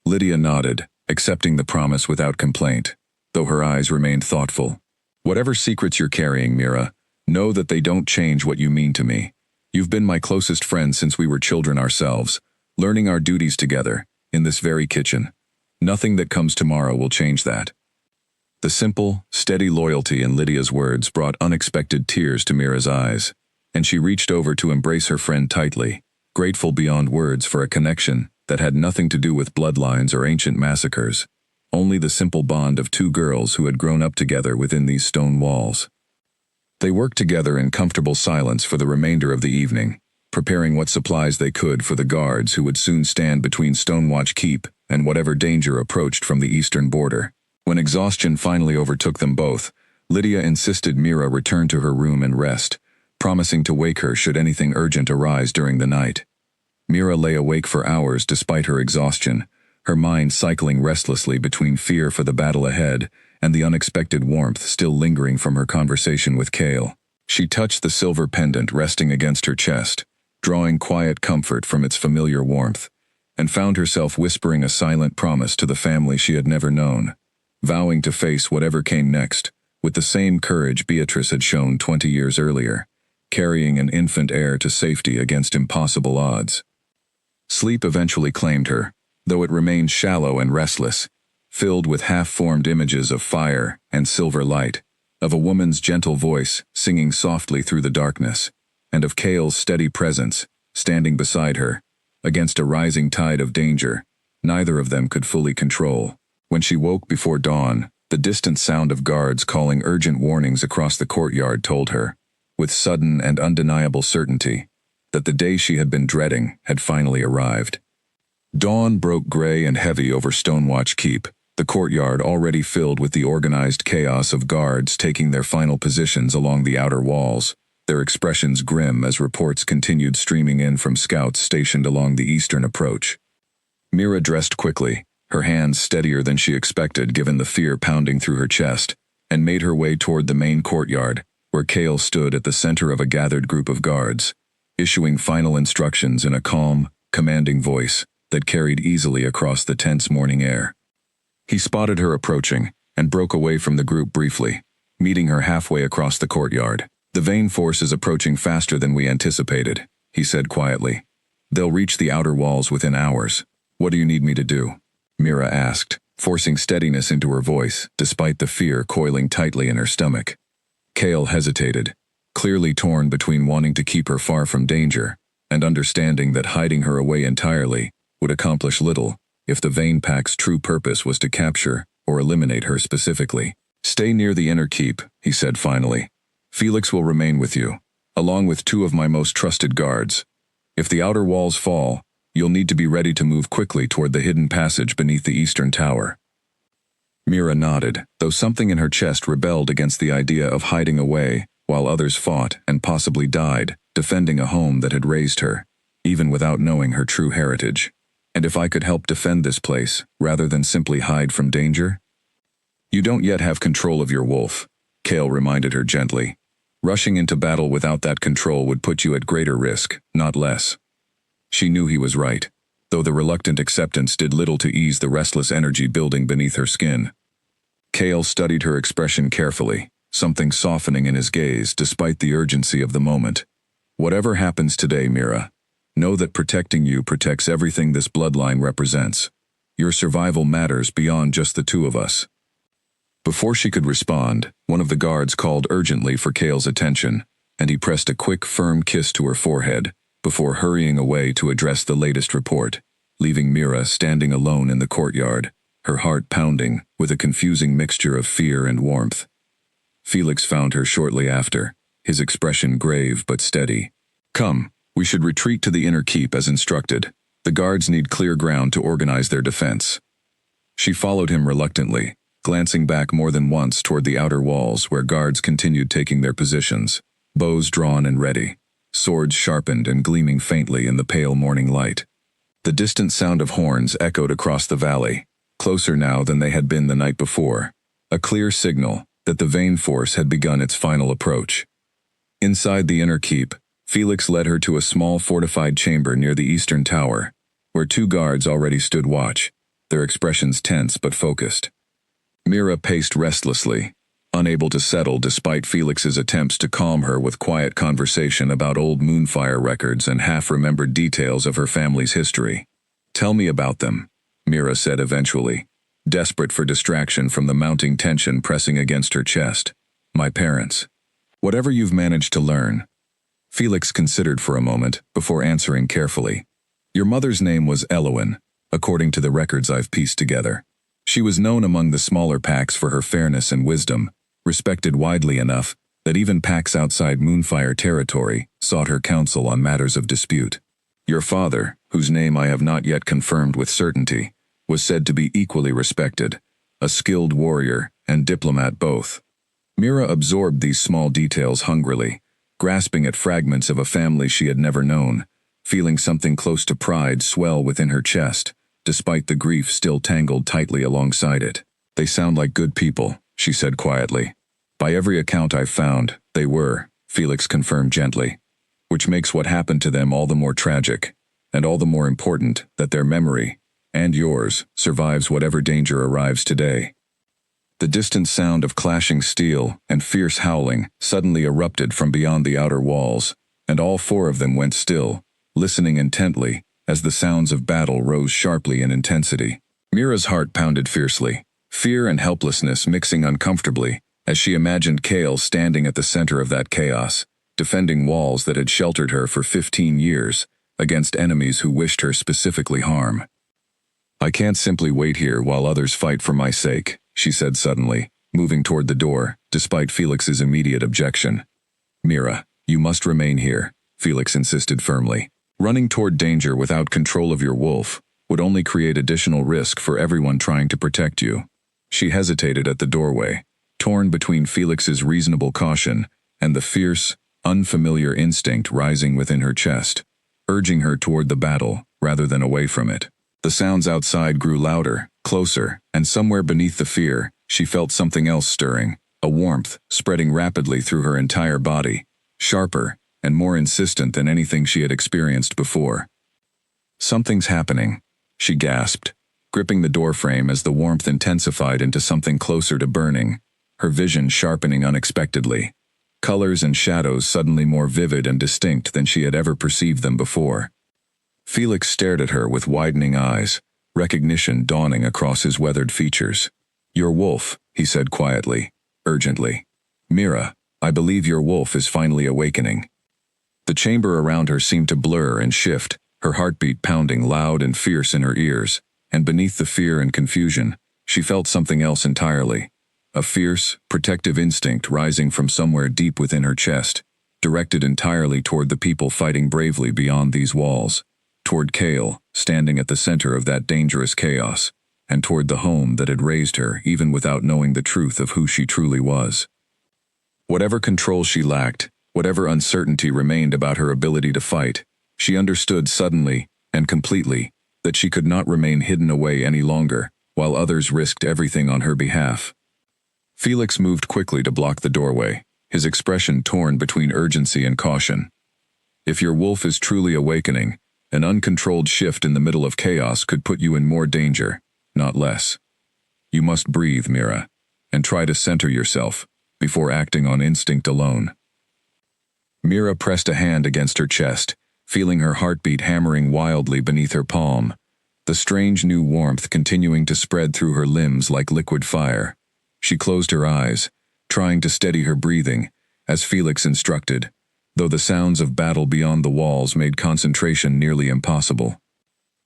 Lydia nodded, accepting the promise without complaint, though her eyes remained thoughtful. "Whatever secrets you're carrying, Mira, know that they don't change what you mean to me. You've been my closest friend since we were children ourselves, learning our duties together, in this very kitchen. Nothing that comes tomorrow will change that." The simple, steady loyalty in Lydia's words brought unexpected tears to Mira's eyes, and she reached over to embrace her friend tightly, grateful beyond words for a connection that had nothing to do with bloodlines or ancient massacres, only the simple bond of two girls who had grown up together within these stone walls. They worked together in comfortable silence for the remainder of the evening, preparing what supplies they could for the guards who would soon stand between Stonewatch Keep and whatever danger approached from the eastern border. When exhaustion finally overtook them both, Lydia insisted Mira return to her room and rest, promising to wake her should anything urgent arise during the night. Mira lay awake for hours despite her exhaustion, her mind cycling restlessly between fear for the battle ahead and the unexpected warmth still lingering from her conversation with Cale. She touched the silver pendant resting against her chest, drawing quiet comfort from its familiar warmth, and found herself whispering a silent promise to the family she had never known, vowing to face whatever came next, with the same courage Beatrice had shown 20 years earlier, carrying an infant heir to safety against impossible odds. Sleep eventually claimed her, though it remained shallow and restless, filled with half-formed images of fire and silver light, of a woman's gentle voice singing softly through the darkness, and of Cale's steady presence, standing beside her, against a rising tide of danger neither of them could fully control. When she woke before dawn, the distant sound of guards calling urgent warnings across the courtyard told her, with sudden and undeniable certainty, that the day she had been dreading had finally arrived. Dawn broke gray and heavy over Stonewatch Keep, the courtyard already filled with the organized chaos of guards taking their final positions along the outer walls, their expressions grim as reports continued streaming in from scouts stationed along the eastern approach. Mira dressed quickly, her hands steadier than she expected given the fear pounding through her chest, and made her way toward the main courtyard, where Cale stood at the center of a gathered group of guards, issuing final instructions in a calm, commanding voice that carried easily across the tense morning air. He spotted her approaching and broke away from the group briefly, meeting her halfway across the courtyard. "The Vane force is approaching faster than we anticipated," he said quietly. "They'll reach the outer walls within hours. What do you need me to do?" Mira asked, forcing steadiness into her voice, despite the fear coiling tightly in her stomach. Kale hesitated, clearly torn between wanting to keep her far from danger and understanding that hiding her away entirely would accomplish little if the Vane Pack's true purpose was to capture or eliminate her specifically. "Stay near the inner keep," he said finally. "Felix will remain with you, along with 2 of my most trusted guards. If the outer walls fall, you'll need to be ready to move quickly toward the hidden passage beneath the eastern tower." Mira nodded, though something in her chest rebelled against the idea of hiding away while others fought and possibly died, defending a home that had raised her, even without knowing her true heritage. "And if I could help defend this place, rather than simply hide from danger?" "You don't yet have control of your wolf," Kale reminded her gently. "Rushing into battle without that control would put you at greater risk, not less." She knew he was right, though the reluctant acceptance did little to ease the restless energy building beneath her skin. Kale studied her expression carefully, something softening in his gaze despite the urgency of the moment. "Whatever happens today, Mira, know that protecting you protects everything this bloodline represents. Your survival matters beyond just the 2 of us." Before she could respond, one of the guards called urgently for Kale's attention, and he pressed a quick, firm kiss to her forehead before hurrying away to address the latest report, leaving Mira standing alone in the courtyard, her heart pounding with a confusing mixture of fear and warmth. Felix found her shortly after, his expression grave but steady. "Come, we should retreat to the inner keep as instructed. The guards need clear ground to organize their defense." She followed him reluctantly, glancing back more than once toward the outer walls where guards continued taking their positions, bows drawn and ready, swords sharpened and gleaming faintly in the pale morning light. The distant sound of horns echoed across the valley, closer now than they had been the night before, a clear signal that the Vane force had begun its final approach. Inside the inner keep, Felix led her to a small fortified chamber near the eastern tower, where 2 guards already stood watch, their expressions tense but focused. Mira paced restlessly, unable to settle despite Felix's attempts to calm her with quiet conversation about old Moonfire records and half-remembered details of her family's history. "Tell me about them," Mira said eventually, desperate for distraction from the mounting tension pressing against her chest. "My parents. Whatever you've managed to learn." Felix considered for a moment before answering carefully. "Your mother's name was Elowen, according to the records I've pieced together. She was known among the smaller packs for her fairness and wisdom, respected widely enough that even packs outside Moonfire territory sought her counsel on matters of dispute. Your father, whose name I have not yet confirmed with certainty, was said to be equally respected, a skilled warrior and diplomat both." Mira absorbed these small details hungrily, grasping at fragments of a family she had never known, feeling something close to pride swell within her chest, despite the grief still tangled tightly alongside it. "They sound like good people," she said quietly. "By every account I've found, they were," Felix confirmed gently, "which makes what happened to them all the more tragic, and all the more important that their memory, and yours, survives whatever danger arrives today." The distant sound of clashing steel and fierce howling suddenly erupted from beyond the outer walls, and all 4 of them went still, listening intently as the sounds of battle rose sharply in intensity. Mira's heart pounded fiercely, fear and helplessness mixing uncomfortably as she imagined Kale standing at the center of that chaos, defending walls that had sheltered her for 15 years against enemies who wished her specifically harm. "I can't simply wait here while others fight for my sake," she said suddenly, moving toward the door, despite Felix's immediate objection. "Mira, you must remain here," Felix insisted firmly. "Running toward danger without control of your wolf would only create additional risk for everyone trying to protect you." She hesitated at the doorway, torn between Felix's reasonable caution and the fierce, unfamiliar instinct rising within her chest, urging her toward the battle rather than away from it. The sounds outside grew louder, closer, and somewhere beneath the fear, she felt something else stirring, a warmth spreading rapidly through her entire body, sharper and more insistent than anything she had experienced before. "Something's happening," she gasped, gripping the doorframe as the warmth intensified into something closer to burning, her vision sharpening unexpectedly. Colors and shadows suddenly more vivid and distinct than she had ever perceived them before. Felix stared at her with widening eyes, recognition dawning across his weathered features. "Your wolf," he said quietly, urgently. "Mira, I believe your wolf is finally awakening." The chamber around her seemed to blur and shift, her heartbeat pounding loud and fierce in her ears, and beneath the fear and confusion, she felt something else entirely. A fierce, protective instinct rising from somewhere deep within her chest, directed entirely toward the people fighting bravely beyond these walls, toward Cale, standing at the center of that dangerous chaos, and toward the home that had raised her even without knowing the truth of who she truly was. Whatever control she lacked, whatever uncertainty remained about her ability to fight, she understood suddenly and completely that she could not remain hidden away any longer, while others risked everything on her behalf. Felix moved quickly to block the doorway, his expression torn between urgency and caution. If your wolf is truly awakening, an uncontrolled shift in the middle of chaos could put you in more danger, not less. You must breathe, Mira, and try to center yourself before acting on instinct alone. Mira pressed a hand against her chest, feeling her heartbeat hammering wildly beneath her palm, the strange new warmth continuing to spread through her limbs like liquid fire. She closed her eyes, trying to steady her breathing, as Felix instructed, though the sounds of battle beyond the walls made concentration nearly impossible.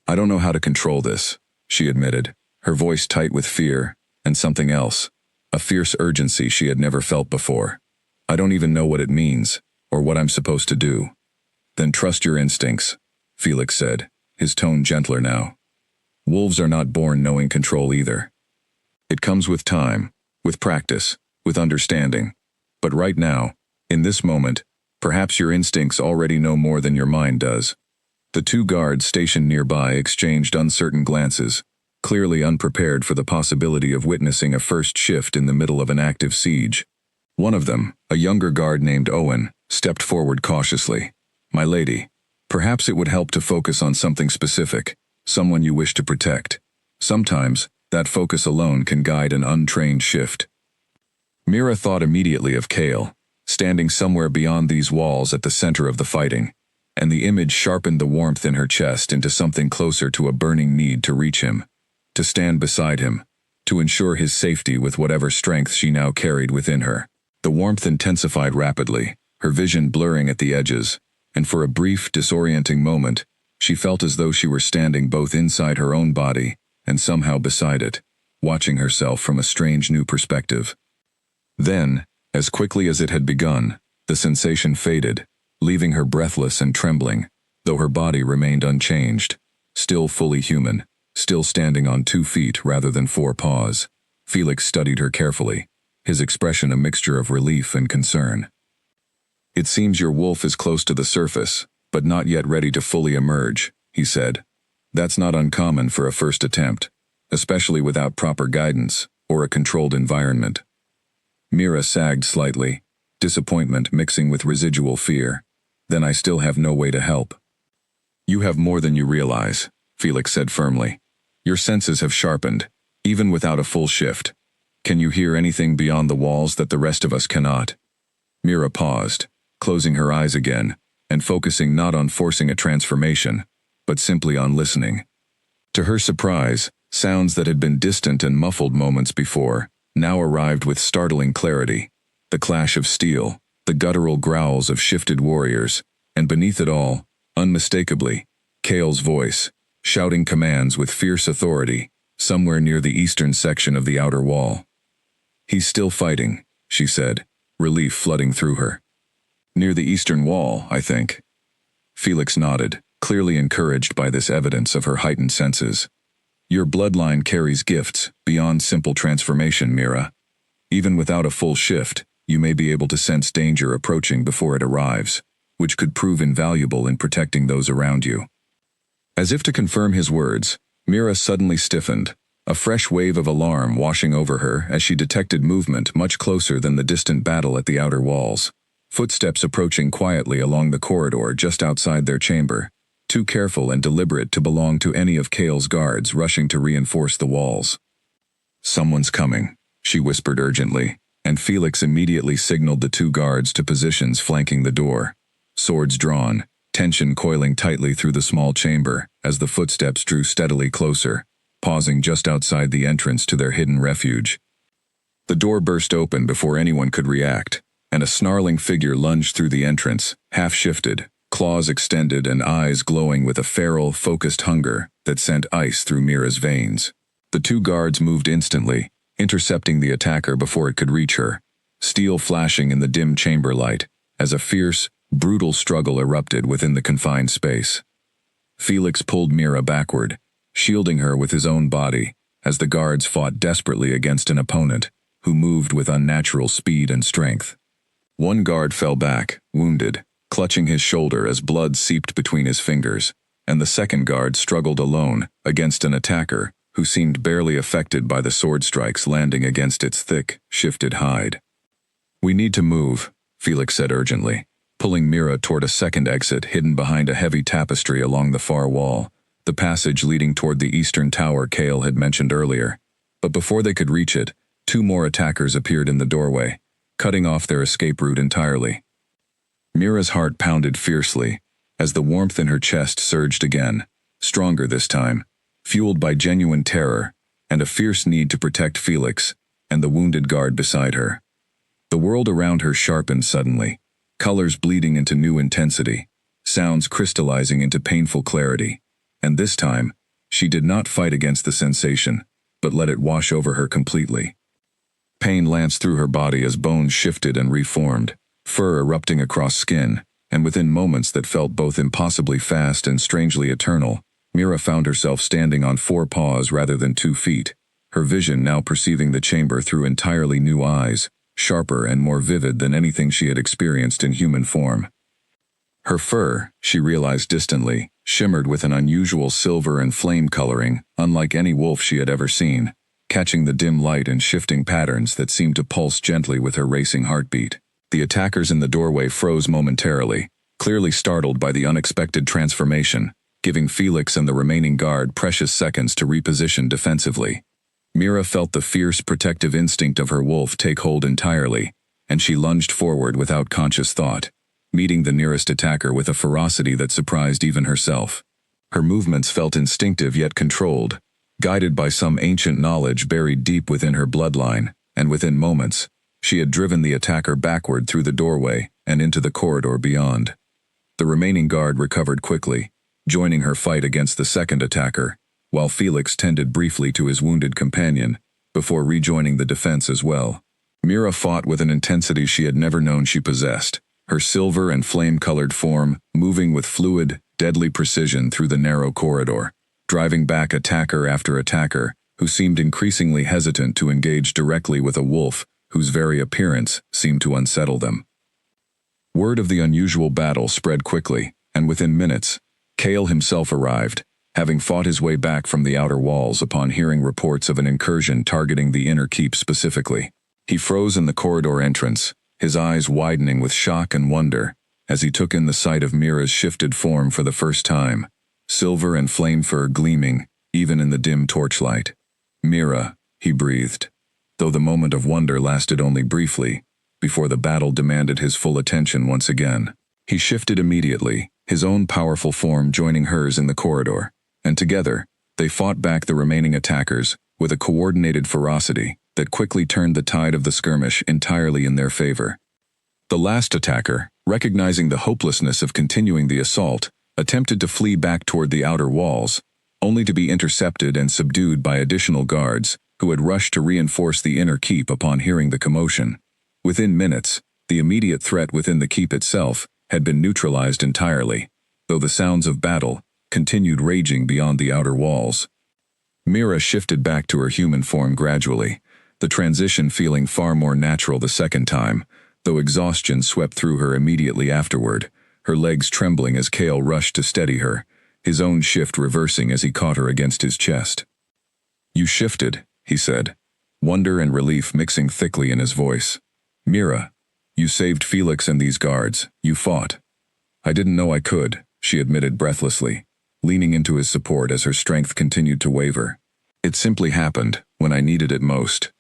"I don't know how to control this," she admitted, her voice tight with fear, and something else, a fierce urgency she had never felt before. "I don't even know what it means, or what I'm supposed to do." "Then trust your instincts," Felix said, his tone gentler now. "Wolves are not born knowing control either. It comes with time, with practice, with understanding. But right now, in this moment, perhaps your instincts already know more than your mind does." The two guards stationed nearby exchanged uncertain glances, clearly unprepared for the possibility of witnessing a first shift in the middle of an active siege. One of them, a younger guard named Owen, stepped forward cautiously. "My lady, perhaps it would help to focus on something specific, someone you wish to protect. Sometimes, that focus alone can guide an untrained shift." Mira thought immediately of Cale, standing somewhere beyond these walls at the center of the fighting, and the image sharpened the warmth in her chest into something closer to a burning need to reach him, to stand beside him, to ensure his safety with whatever strength she now carried within her. The warmth intensified rapidly, her vision blurring at the edges, and for a brief, disorienting moment, she felt as though she were standing both inside her own body and somehow beside it, watching herself from a strange new perspective. Then, as quickly as it had begun, the sensation faded, leaving her breathless and trembling, though her body remained unchanged, still fully human, still standing on 2 feet rather than 4 paws. Felix studied her carefully, his expression a mixture of relief and concern. "It seems your wolf is close to the surface, but not yet ready to fully emerge," he said. "That's not uncommon for a first attempt, especially without proper guidance or a controlled environment." Mira sagged slightly, disappointment mixing with residual fear. "Then I still have no way to help." "You have more than you realize," Felix said firmly. "Your senses have sharpened, even without a full shift. Can you hear anything beyond the walls that the rest of us cannot?" Mira paused, closing her eyes again, and focusing not on forcing a transformation, but simply on listening. To her surprise, sounds that had been distant and muffled moments before now arrived with startling clarity. The clash of steel, the guttural growls of shifted warriors, and beneath it all, unmistakably, Cale's voice, shouting commands with fierce authority, somewhere near the eastern section of the outer wall. "He's still fighting," she said, relief flooding through her. "Near the eastern wall, I think." Felix nodded, clearly encouraged by this evidence of her heightened senses. "Your bloodline carries gifts beyond simple transformation, Mira. Even without a full shift, you may be able to sense danger approaching before it arrives, which could prove invaluable in protecting those around you." As if to confirm his words, Mira suddenly stiffened, a fresh wave of alarm washing over her as she detected movement much closer than the distant battle at the outer walls. Footsteps approaching quietly along the corridor just outside their chamber. too careful and deliberate to belong to any of Kale's guards rushing to reinforce the walls. "Someone's coming," she whispered urgently, and Felix immediately signaled the 2 guards to positions flanking the door. Swords drawn, tension coiling tightly through the small chamber as the footsteps drew steadily closer, pausing just outside the entrance to their hidden refuge. The door burst open before anyone could react, and a snarling figure lunged through the entrance, half-shifted, claws extended and eyes glowing with a feral, focused hunger that sent ice through Mira's veins. The 2 guards moved instantly, intercepting the attacker before it could reach her, steel flashing in the dim chamber light as a fierce, brutal struggle erupted within the confined space. Felix pulled Mira backward, shielding her with his own body as the guards fought desperately against an opponent who moved with unnatural speed and strength. One guard fell back, wounded, clutching his shoulder as blood seeped between his fingers, and the second guard struggled alone against an attacker who seemed barely affected by the sword strikes landing against its thick, shifted hide. "We need to move," Felix said urgently, pulling Mira toward a second exit hidden behind a heavy tapestry along the far wall, the passage leading toward the eastern tower Kale had mentioned earlier. But before they could reach it, 2 more attackers appeared in the doorway, cutting off their escape route entirely. Mira's heart pounded fiercely as the warmth in her chest surged again, stronger this time, fueled by genuine terror and a fierce need to protect Felix and the wounded guard beside her. The world around her sharpened suddenly, colors bleeding into new intensity, sounds crystallizing into painful clarity, and this time, she did not fight against the sensation, but let it wash over her completely. Pain lanced through her body as bones shifted and reformed, fur erupting across skin, and within moments that felt both impossibly fast and strangely eternal, Mira found herself standing on 4 paws rather than 2 feet, her vision now perceiving the chamber through entirely new eyes, sharper and more vivid than anything she had experienced in human form. Her fur, she realized distantly, shimmered with an unusual silver and flame coloring, unlike any wolf she had ever seen, catching the dim light and shifting patterns that seemed to pulse gently with her racing heartbeat. The attackers in the doorway froze momentarily, clearly startled by the unexpected transformation, giving Felix and the remaining guard precious seconds to reposition defensively. Mira felt the fierce protective instinct of her wolf take hold entirely, and she lunged forward without conscious thought, meeting the nearest attacker with a ferocity that surprised even herself. Her movements felt instinctive yet controlled, guided by some ancient knowledge buried deep within her bloodline, and within moments, she had driven the attacker backward through the doorway and into the corridor beyond. The remaining guard recovered quickly, joining her fight against the second attacker, while Felix tended briefly to his wounded companion, before rejoining the defense as well. Mira fought with an intensity she had never known she possessed, her silver and flame-colored form moving with fluid, deadly precision through the narrow corridor, driving back attacker after attacker who seemed increasingly hesitant to engage directly with a wolf whose very appearance seemed to unsettle them. Word of the unusual battle spread quickly, and within minutes, Kale himself arrived, having fought his way back from the outer walls upon hearing reports of an incursion targeting the inner keep specifically. He froze in the corridor entrance, his eyes widening with shock and wonder as he took in the sight of Mira's shifted form for the first time, silver and flame fur gleaming even in the dim torchlight. "Mira," he breathed, though the moment of wonder lasted only briefly, before the battle demanded his full attention once again. He shifted immediately, his own powerful form joining hers in the corridor, and together, they fought back the remaining attackers with a coordinated ferocity that quickly turned the tide of the skirmish entirely in their favor. The last attacker, recognizing the hopelessness of continuing the assault, attempted to flee back toward the outer walls, only to be intercepted and subdued by additional guards who had rushed to reinforce the inner keep upon hearing the commotion. Within minutes, the immediate threat within the keep itself had been neutralized entirely, though the sounds of battle continued raging beyond the outer walls. Mira shifted back to her human form gradually, the transition feeling far more natural the second time, though exhaustion swept through her immediately afterward, her legs trembling as Kale rushed to steady her, his own shift reversing as he caught her against his chest. "You shifted," he said, wonder and relief mixing thickly in his voice. "Mira, you saved Felix and these guards, you fought. I didn't know I could, she admitted breathlessly, leaning into his support as her strength continued to waver. It simply happened when I needed it most.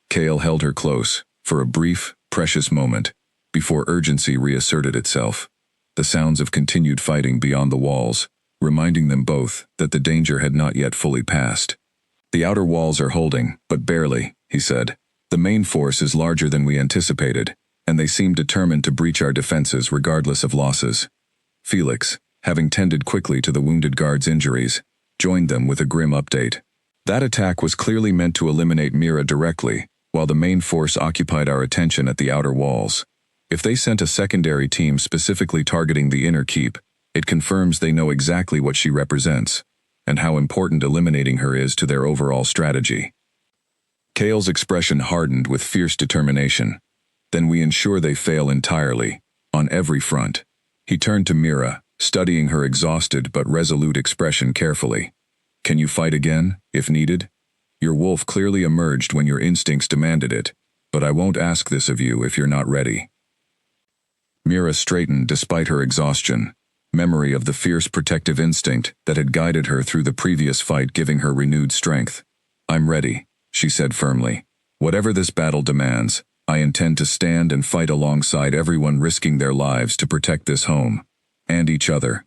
Kale held her close for a brief, precious moment before urgency reasserted itself. The sounds of continued fighting beyond the walls, reminding them both that the danger had not yet fully passed. The outer walls are holding, but barely, he said. The main force is larger than we anticipated, and they seem determined to breach our defenses regardless of losses. Felix, having tended quickly to the wounded guard's injuries, joined them with a grim update. That attack was clearly meant to eliminate Mira directly, while the main force occupied our attention at the outer walls. If they sent a secondary team specifically targeting the inner keep, it confirms they know exactly what she represents, and how important eliminating her is to their overall strategy. Kale's expression hardened with fierce determination. Then we ensure they fail entirely, on every front. He turned to Mira, studying her exhausted but resolute expression carefully. Can you fight again, if needed? Your wolf clearly emerged when your instincts demanded it, but I won't ask this of you if you're not ready. Mira straightened despite her exhaustion, memory of the fierce protective instinct that had guided her through the previous fight giving her renewed strength. I'm ready, she said firmly. Whatever this battle demands, I intend to stand and fight alongside everyone risking their lives to protect this home, and each other.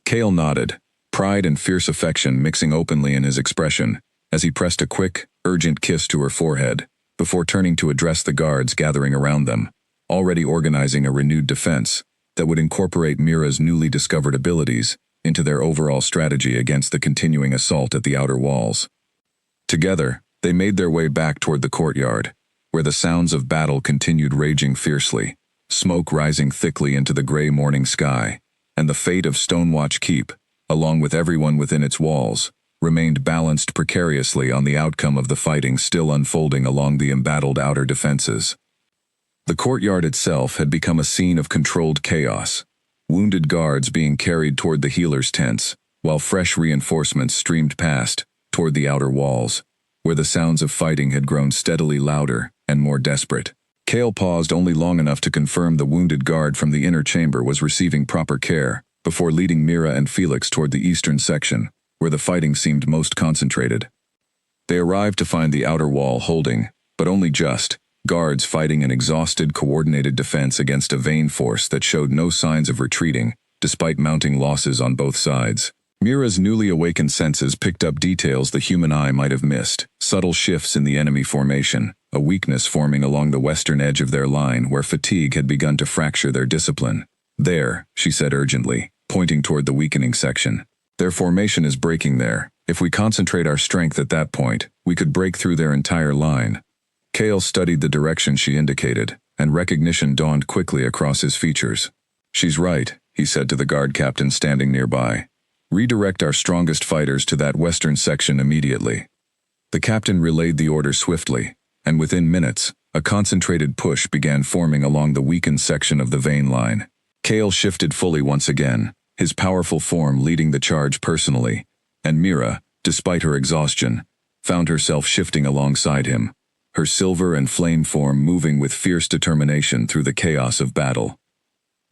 Kale nodded, pride and fierce affection mixing openly in his expression, as he pressed a quick, urgent kiss to her forehead, before turning to address the guards gathering around them, already organizing a renewed defense that would incorporate Mira's newly discovered abilities into their overall strategy against the continuing assault at the outer walls. Together, they made their way back toward the courtyard, where the sounds of battle continued raging fiercely, smoke rising thickly into the gray morning sky, and the fate of Stonewatch Keep, along with everyone within its walls, remained balanced precariously on the outcome of the fighting still unfolding along the embattled outer defenses. The courtyard itself had become a scene of controlled chaos, wounded guards being carried toward the healers' tents, while fresh reinforcements streamed past, toward the outer walls, where the sounds of fighting had grown steadily louder and more desperate. Kale paused only long enough to confirm the wounded guard from the inner chamber was receiving proper care, before leading Mira and Felix toward the eastern section, where the fighting seemed most concentrated. They arrived to find the outer wall holding, but only just, guards fighting an exhausted, coordinated defense against a vain force that showed no signs of retreating, despite mounting losses on both sides. Mira's newly awakened senses picked up details the human eye might have missed, subtle shifts in the enemy formation, a weakness forming along the western edge of their line where fatigue had begun to fracture their discipline. There, she said urgently, pointing toward the weakening section. Their formation is breaking there. If we concentrate our strength at that point, we could break through their entire line. Kale studied the direction she indicated, and recognition dawned quickly across his features. She's right, he said to the guard captain standing nearby. Redirect our strongest fighters to that western section immediately. The captain relayed the order swiftly, and within minutes, a concentrated push began forming along the weakened section of the vein line. Kale shifted fully once again, his powerful form leading the charge personally, and Mira, despite her exhaustion, found herself shifting alongside him, her silver and flame form moving with fierce determination through the chaos of battle.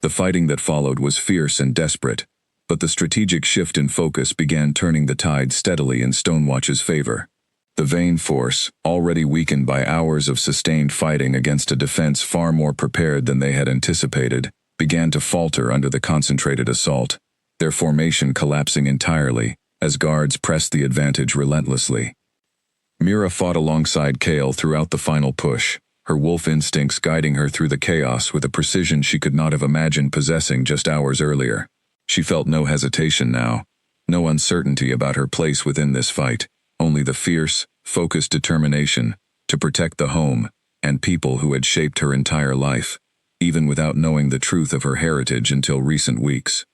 The fighting that followed was fierce and desperate, but the strategic shift in focus began turning the tide steadily in Stonewatch's favor. The Vane force, already weakened by hours of sustained fighting against a defense far more prepared than they had anticipated, began to falter under the concentrated assault, their formation collapsing entirely as guards pressed the advantage relentlessly. Mira fought alongside Kale throughout the final push, her wolf instincts guiding her through the chaos with a precision she could not have imagined possessing just hours earlier. She felt no hesitation now, no uncertainty about her place within this fight, only the fierce, focused determination to protect the home and people who had shaped her entire life, even without knowing the truth of her heritage until recent weeks.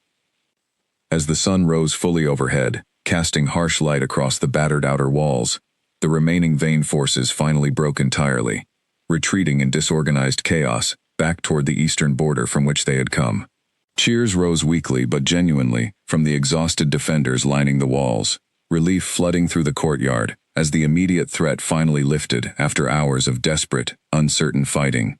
As the sun rose fully overhead, casting harsh light across the battered outer walls, the remaining Vane forces finally broke entirely, retreating in disorganized chaos back toward the eastern border from which they had come. Cheers rose weakly but genuinely from the exhausted defenders lining the walls, relief flooding through the courtyard as the immediate threat finally lifted after hours of desperate, uncertain fighting.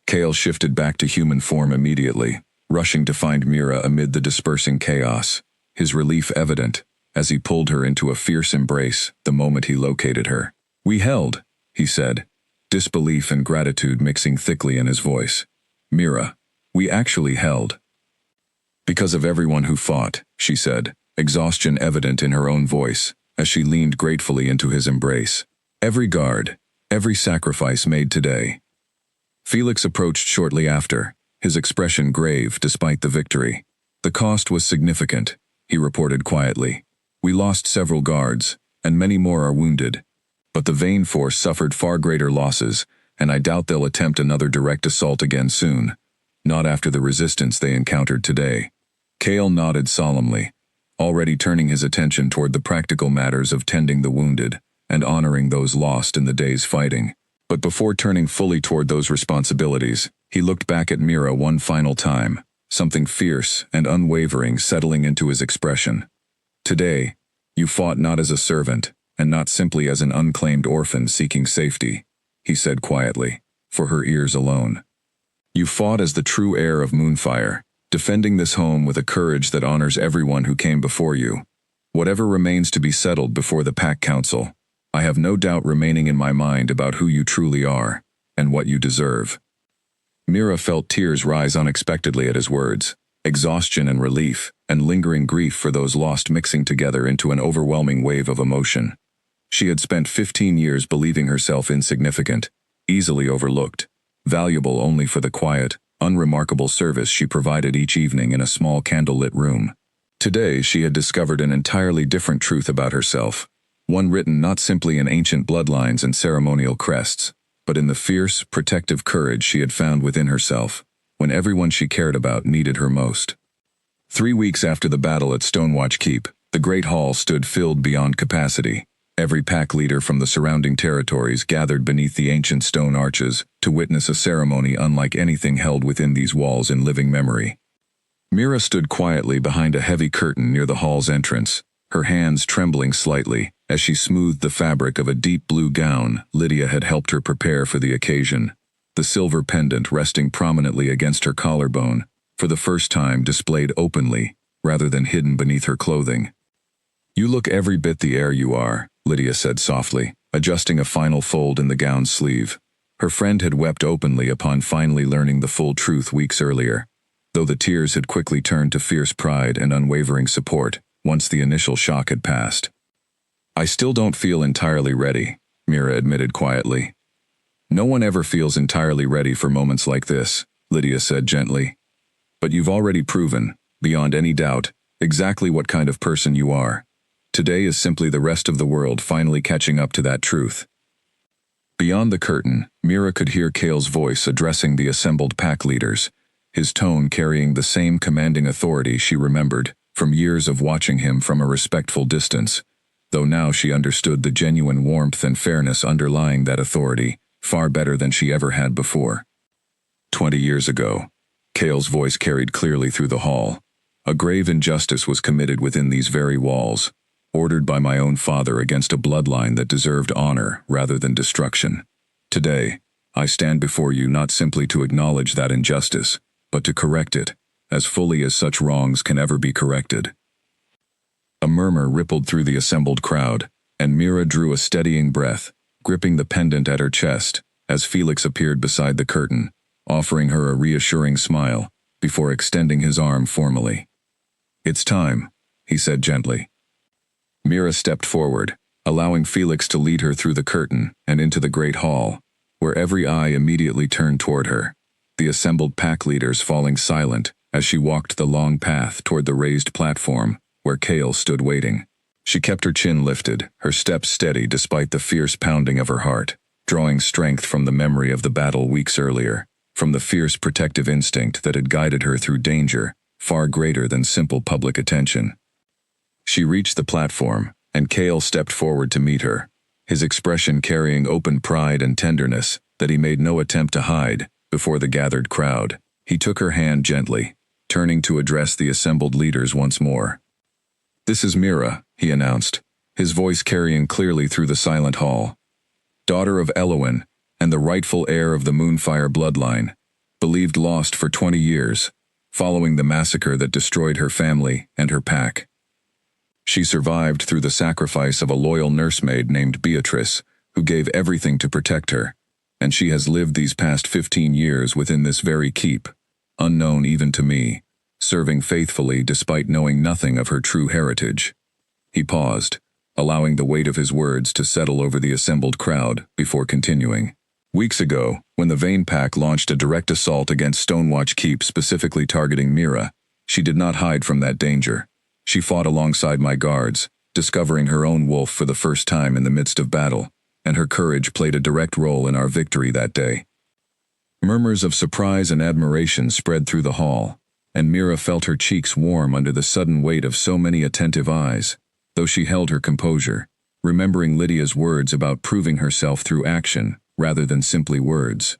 Kale shifted back to human form immediately, rushing to find Mira amid the dispersing chaos, his relief evident as he pulled her into a fierce embrace the moment he located her. "We held," he said, disbelief and gratitude mixing thickly in his voice. "Mira, we actually held." "Because of everyone who fought," she said, exhaustion evident in her own voice, as she leaned gratefully into his embrace. "Every guard, every sacrifice made today." Felix approached shortly after, his expression grave despite the victory. "The cost was significant," he reported quietly. "We lost several guards, and many more are wounded. But the Vane force suffered far greater losses, and I doubt they'll attempt another direct assault again soon. Not after the resistance they encountered today." Cale nodded solemnly, already turning his attention toward the practical matters of tending the wounded and honoring those lost in the day's fighting. But before turning fully toward those responsibilities, he looked back at Mira one final time, something fierce and unwavering settling into his expression. "Today, you fought not as a servant, and not simply as an unclaimed orphan seeking safety," he said quietly, for her ears alone. "You fought as the true heir of Moonfire, defending this home with a courage that honors everyone who came before you. Whatever remains to be settled before the Pack Council, I have no doubt remaining in my mind about who you truly are, and what you deserve." Mira felt tears rise unexpectedly at his words, exhaustion and relief, and lingering grief for those lost mixing together into an overwhelming wave of emotion. She had spent 15 years believing herself insignificant, easily overlooked, valuable only for the quiet, unremarkable service she provided each evening in a small candlelit room. Today she had discovered an entirely different truth about herself, one written not simply in ancient bloodlines and ceremonial crests, but in the fierce, protective courage she had found within herself, when everyone she cared about needed her most. 3 weeks after the battle at Stonewatch Keep, the Great Hall stood filled beyond capacity. Every pack leader from the surrounding territories gathered beneath the ancient stone arches to witness a ceremony unlike anything held within these walls in living memory. Mira stood quietly behind a heavy curtain near the hall's entrance, her hands trembling slightly as she smoothed the fabric of a deep blue gown Lydia had helped her prepare for the occasion, the silver pendant resting prominently against her collarbone, for the first time displayed openly rather than hidden beneath her clothing. "You look every bit the heir you are," Lydia said softly, adjusting a final fold in the gown's sleeve. Her friend had wept openly upon finally learning the full truth weeks earlier, though the tears had quickly turned to fierce pride and unwavering support once the initial shock had passed. "I still don't feel entirely ready," Mira admitted quietly. "No one ever feels entirely ready for moments like this," Lydia said gently. "But you've already proven, beyond any doubt, exactly what kind of person you are. Today is simply the rest of the world finally catching up to that truth." Beyond the curtain, Mira could hear Cale's voice addressing the assembled pack leaders, his tone carrying the same commanding authority she remembered from years of watching him from a respectful distance, though now she understood the genuine warmth and fairness underlying that authority far better than she ever had before. 20 years ago, Cale's voice carried clearly through the hall. A grave injustice was committed within these very walls, ordered by my own father against a bloodline that deserved honor rather than destruction. Today, I stand before you not simply to acknowledge that injustice, but to correct it, as fully as such wrongs can ever be corrected. A murmur rippled through the assembled crowd, and Mira drew a steadying breath, gripping the pendant at her chest, as Felix appeared beside the curtain, offering her a reassuring smile, before extending his arm formally. "It's time," he said gently. Mira stepped forward, allowing Felix to lead her through the curtain and into the great hall, where every eye immediately turned toward her, the assembled pack leaders falling silent as she walked the long path toward the raised platform where Cale stood waiting. She kept her chin lifted, her steps steady despite the fierce pounding of her heart, drawing strength from the memory of the battle weeks earlier, from the fierce protective instinct that had guided her through danger far greater than simple public attention. She reached the platform, and Cale stepped forward to meet her, his expression carrying open pride and tenderness that he made no attempt to hide before the gathered crowd. He took her hand gently, turning to address the assembled leaders once more. "This is Mira," he announced, his voice carrying clearly through the silent hall. "Daughter of Elowin, and the rightful heir of the Moonfire bloodline, believed lost for 20 years, following the massacre that destroyed her family and her pack. She survived through the sacrifice of a loyal nursemaid named Beatrice, who gave everything to protect her, and she has lived these past 15 years within this very keep, unknown even to me, serving faithfully despite knowing nothing of her true heritage. He paused, allowing the weight of his words to settle over the assembled crowd before continuing. Weeks ago, when the Vane Pack launched a direct assault against Stonewatch Keep specifically targeting Mira, she did not hide from that danger. She fought alongside my guards, discovering her own wolf for the first time in the midst of battle, and her courage played a direct role in our victory that day. Murmurs of surprise and admiration spread through the hall, and Mira felt her cheeks warm under the sudden weight of so many attentive eyes, though she held her composure, remembering Lydia's words about proving herself through action rather than simply words.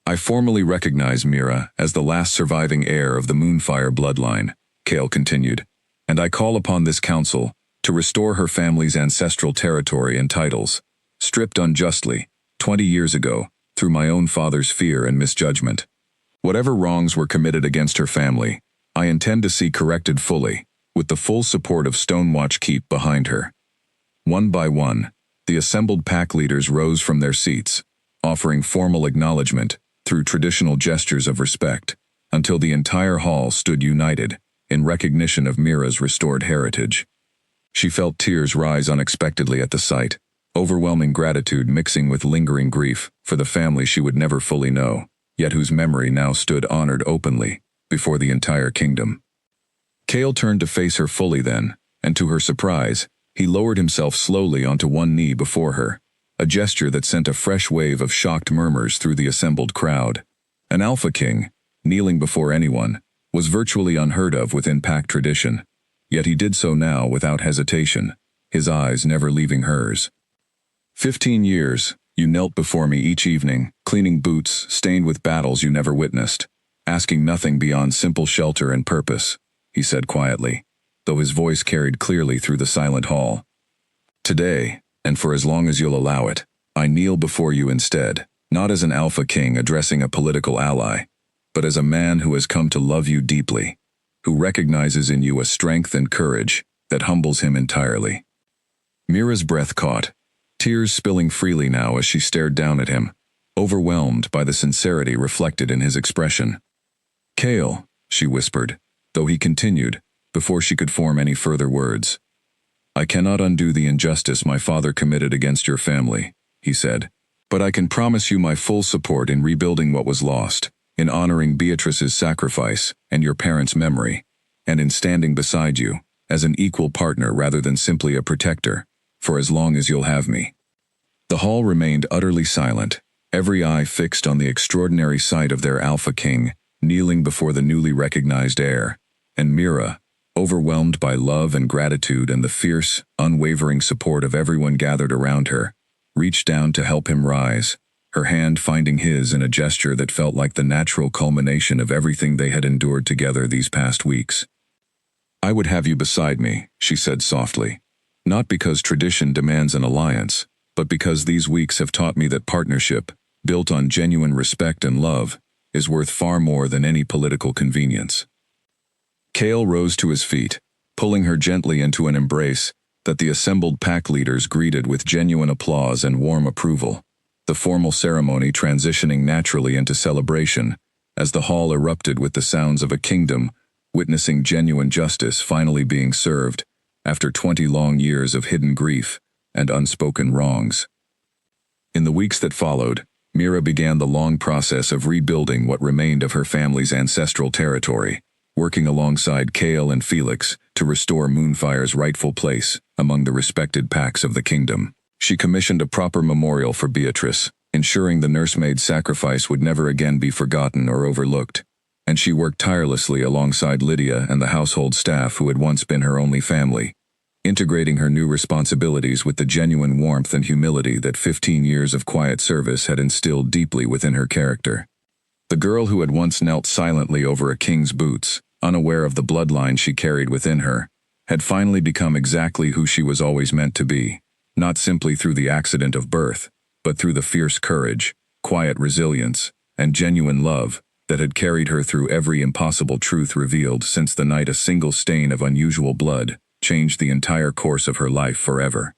I formally recognize Mira as the last surviving heir of the Moonfire bloodline, Kale continued, and I call upon this council to restore her family's ancestral territory and titles, stripped unjustly, 20 years ago, through my own father's fear and misjudgment. Whatever wrongs were committed against her family, I intend to see corrected fully, with the full support of Stonewatch Keep behind her. One by one, the assembled pack leaders rose from their seats, offering formal acknowledgement through traditional gestures of respect, until the entire hall stood united in recognition of Mira's restored heritage. She felt tears rise unexpectedly at the sight, overwhelming gratitude mixing with lingering grief for the family she would never fully know, yet whose memory now stood honored openly before the entire kingdom. Kale turned to face her fully then, and to her surprise, he lowered himself slowly onto one knee before her, a gesture that sent a fresh wave of shocked murmurs through the assembled crowd. An Alpha King, kneeling before anyone, was virtually unheard of within pack tradition, yet he did so now without hesitation, his eyes never leaving hers. 15 years, you knelt before me each evening, cleaning boots stained with battles you never witnessed, asking nothing beyond simple shelter and purpose, he said quietly, though his voice carried clearly through the silent hall. Today, and for as long as you'll allow it, I kneel before you instead, not as an Alpha King addressing a political ally, but as a man who has come to love you deeply, who recognizes in you a strength and courage that humbles him entirely. Mira's breath caught, tears spilling freely now as she stared down at him, overwhelmed by the sincerity reflected in his expression. Kale, she whispered, though he continued, before she could form any further words. I cannot undo the injustice my father committed against your family, he said, but I can promise you my full support in rebuilding what was lost, in honoring Beatrice's sacrifice and your parents' memory, and in standing beside you, as an equal partner rather than simply a protector, for as long as you'll have me. The hall remained utterly silent, every eye fixed on the extraordinary sight of their Alpha King, kneeling before the newly recognized heir, and Mira, overwhelmed by love and gratitude and the fierce, unwavering support of everyone gathered around her, reached down to help him rise, her hand finding his in a gesture that felt like the natural culmination of everything they had endured together these past weeks. I would have you beside me, she said softly, not because tradition demands an alliance, but because these weeks have taught me that partnership, built on genuine respect and love, is worth far more than any political convenience. Kale rose to his feet, pulling her gently into an embrace that the assembled pack leaders greeted with genuine applause and warm approval, the formal ceremony transitioning naturally into celebration as the hall erupted with the sounds of a kingdom witnessing genuine justice finally being served after 20 long years of hidden grief and unspoken wrongs. In the weeks that followed, Mira began the long process of rebuilding what remained of her family's ancestral territory, working alongside Kale and Felix to restore Moonfire's rightful place among the respected packs of the kingdom. She commissioned a proper memorial for Beatrice, ensuring the nursemaid's sacrifice would never again be forgotten or overlooked, and she worked tirelessly alongside Lydia and the household staff who had once been her only family, integrating her new responsibilities with the genuine warmth and humility that 15 years of quiet service had instilled deeply within her character. The girl who had once knelt silently over a king's boots, unaware of the bloodline she carried within her, had finally become exactly who she was always meant to be, not simply through the accident of birth, but through the fierce courage, quiet resilience, and genuine love that had carried her through every impossible truth revealed since the night a single stain of unusual blood changed the entire course of her life forever.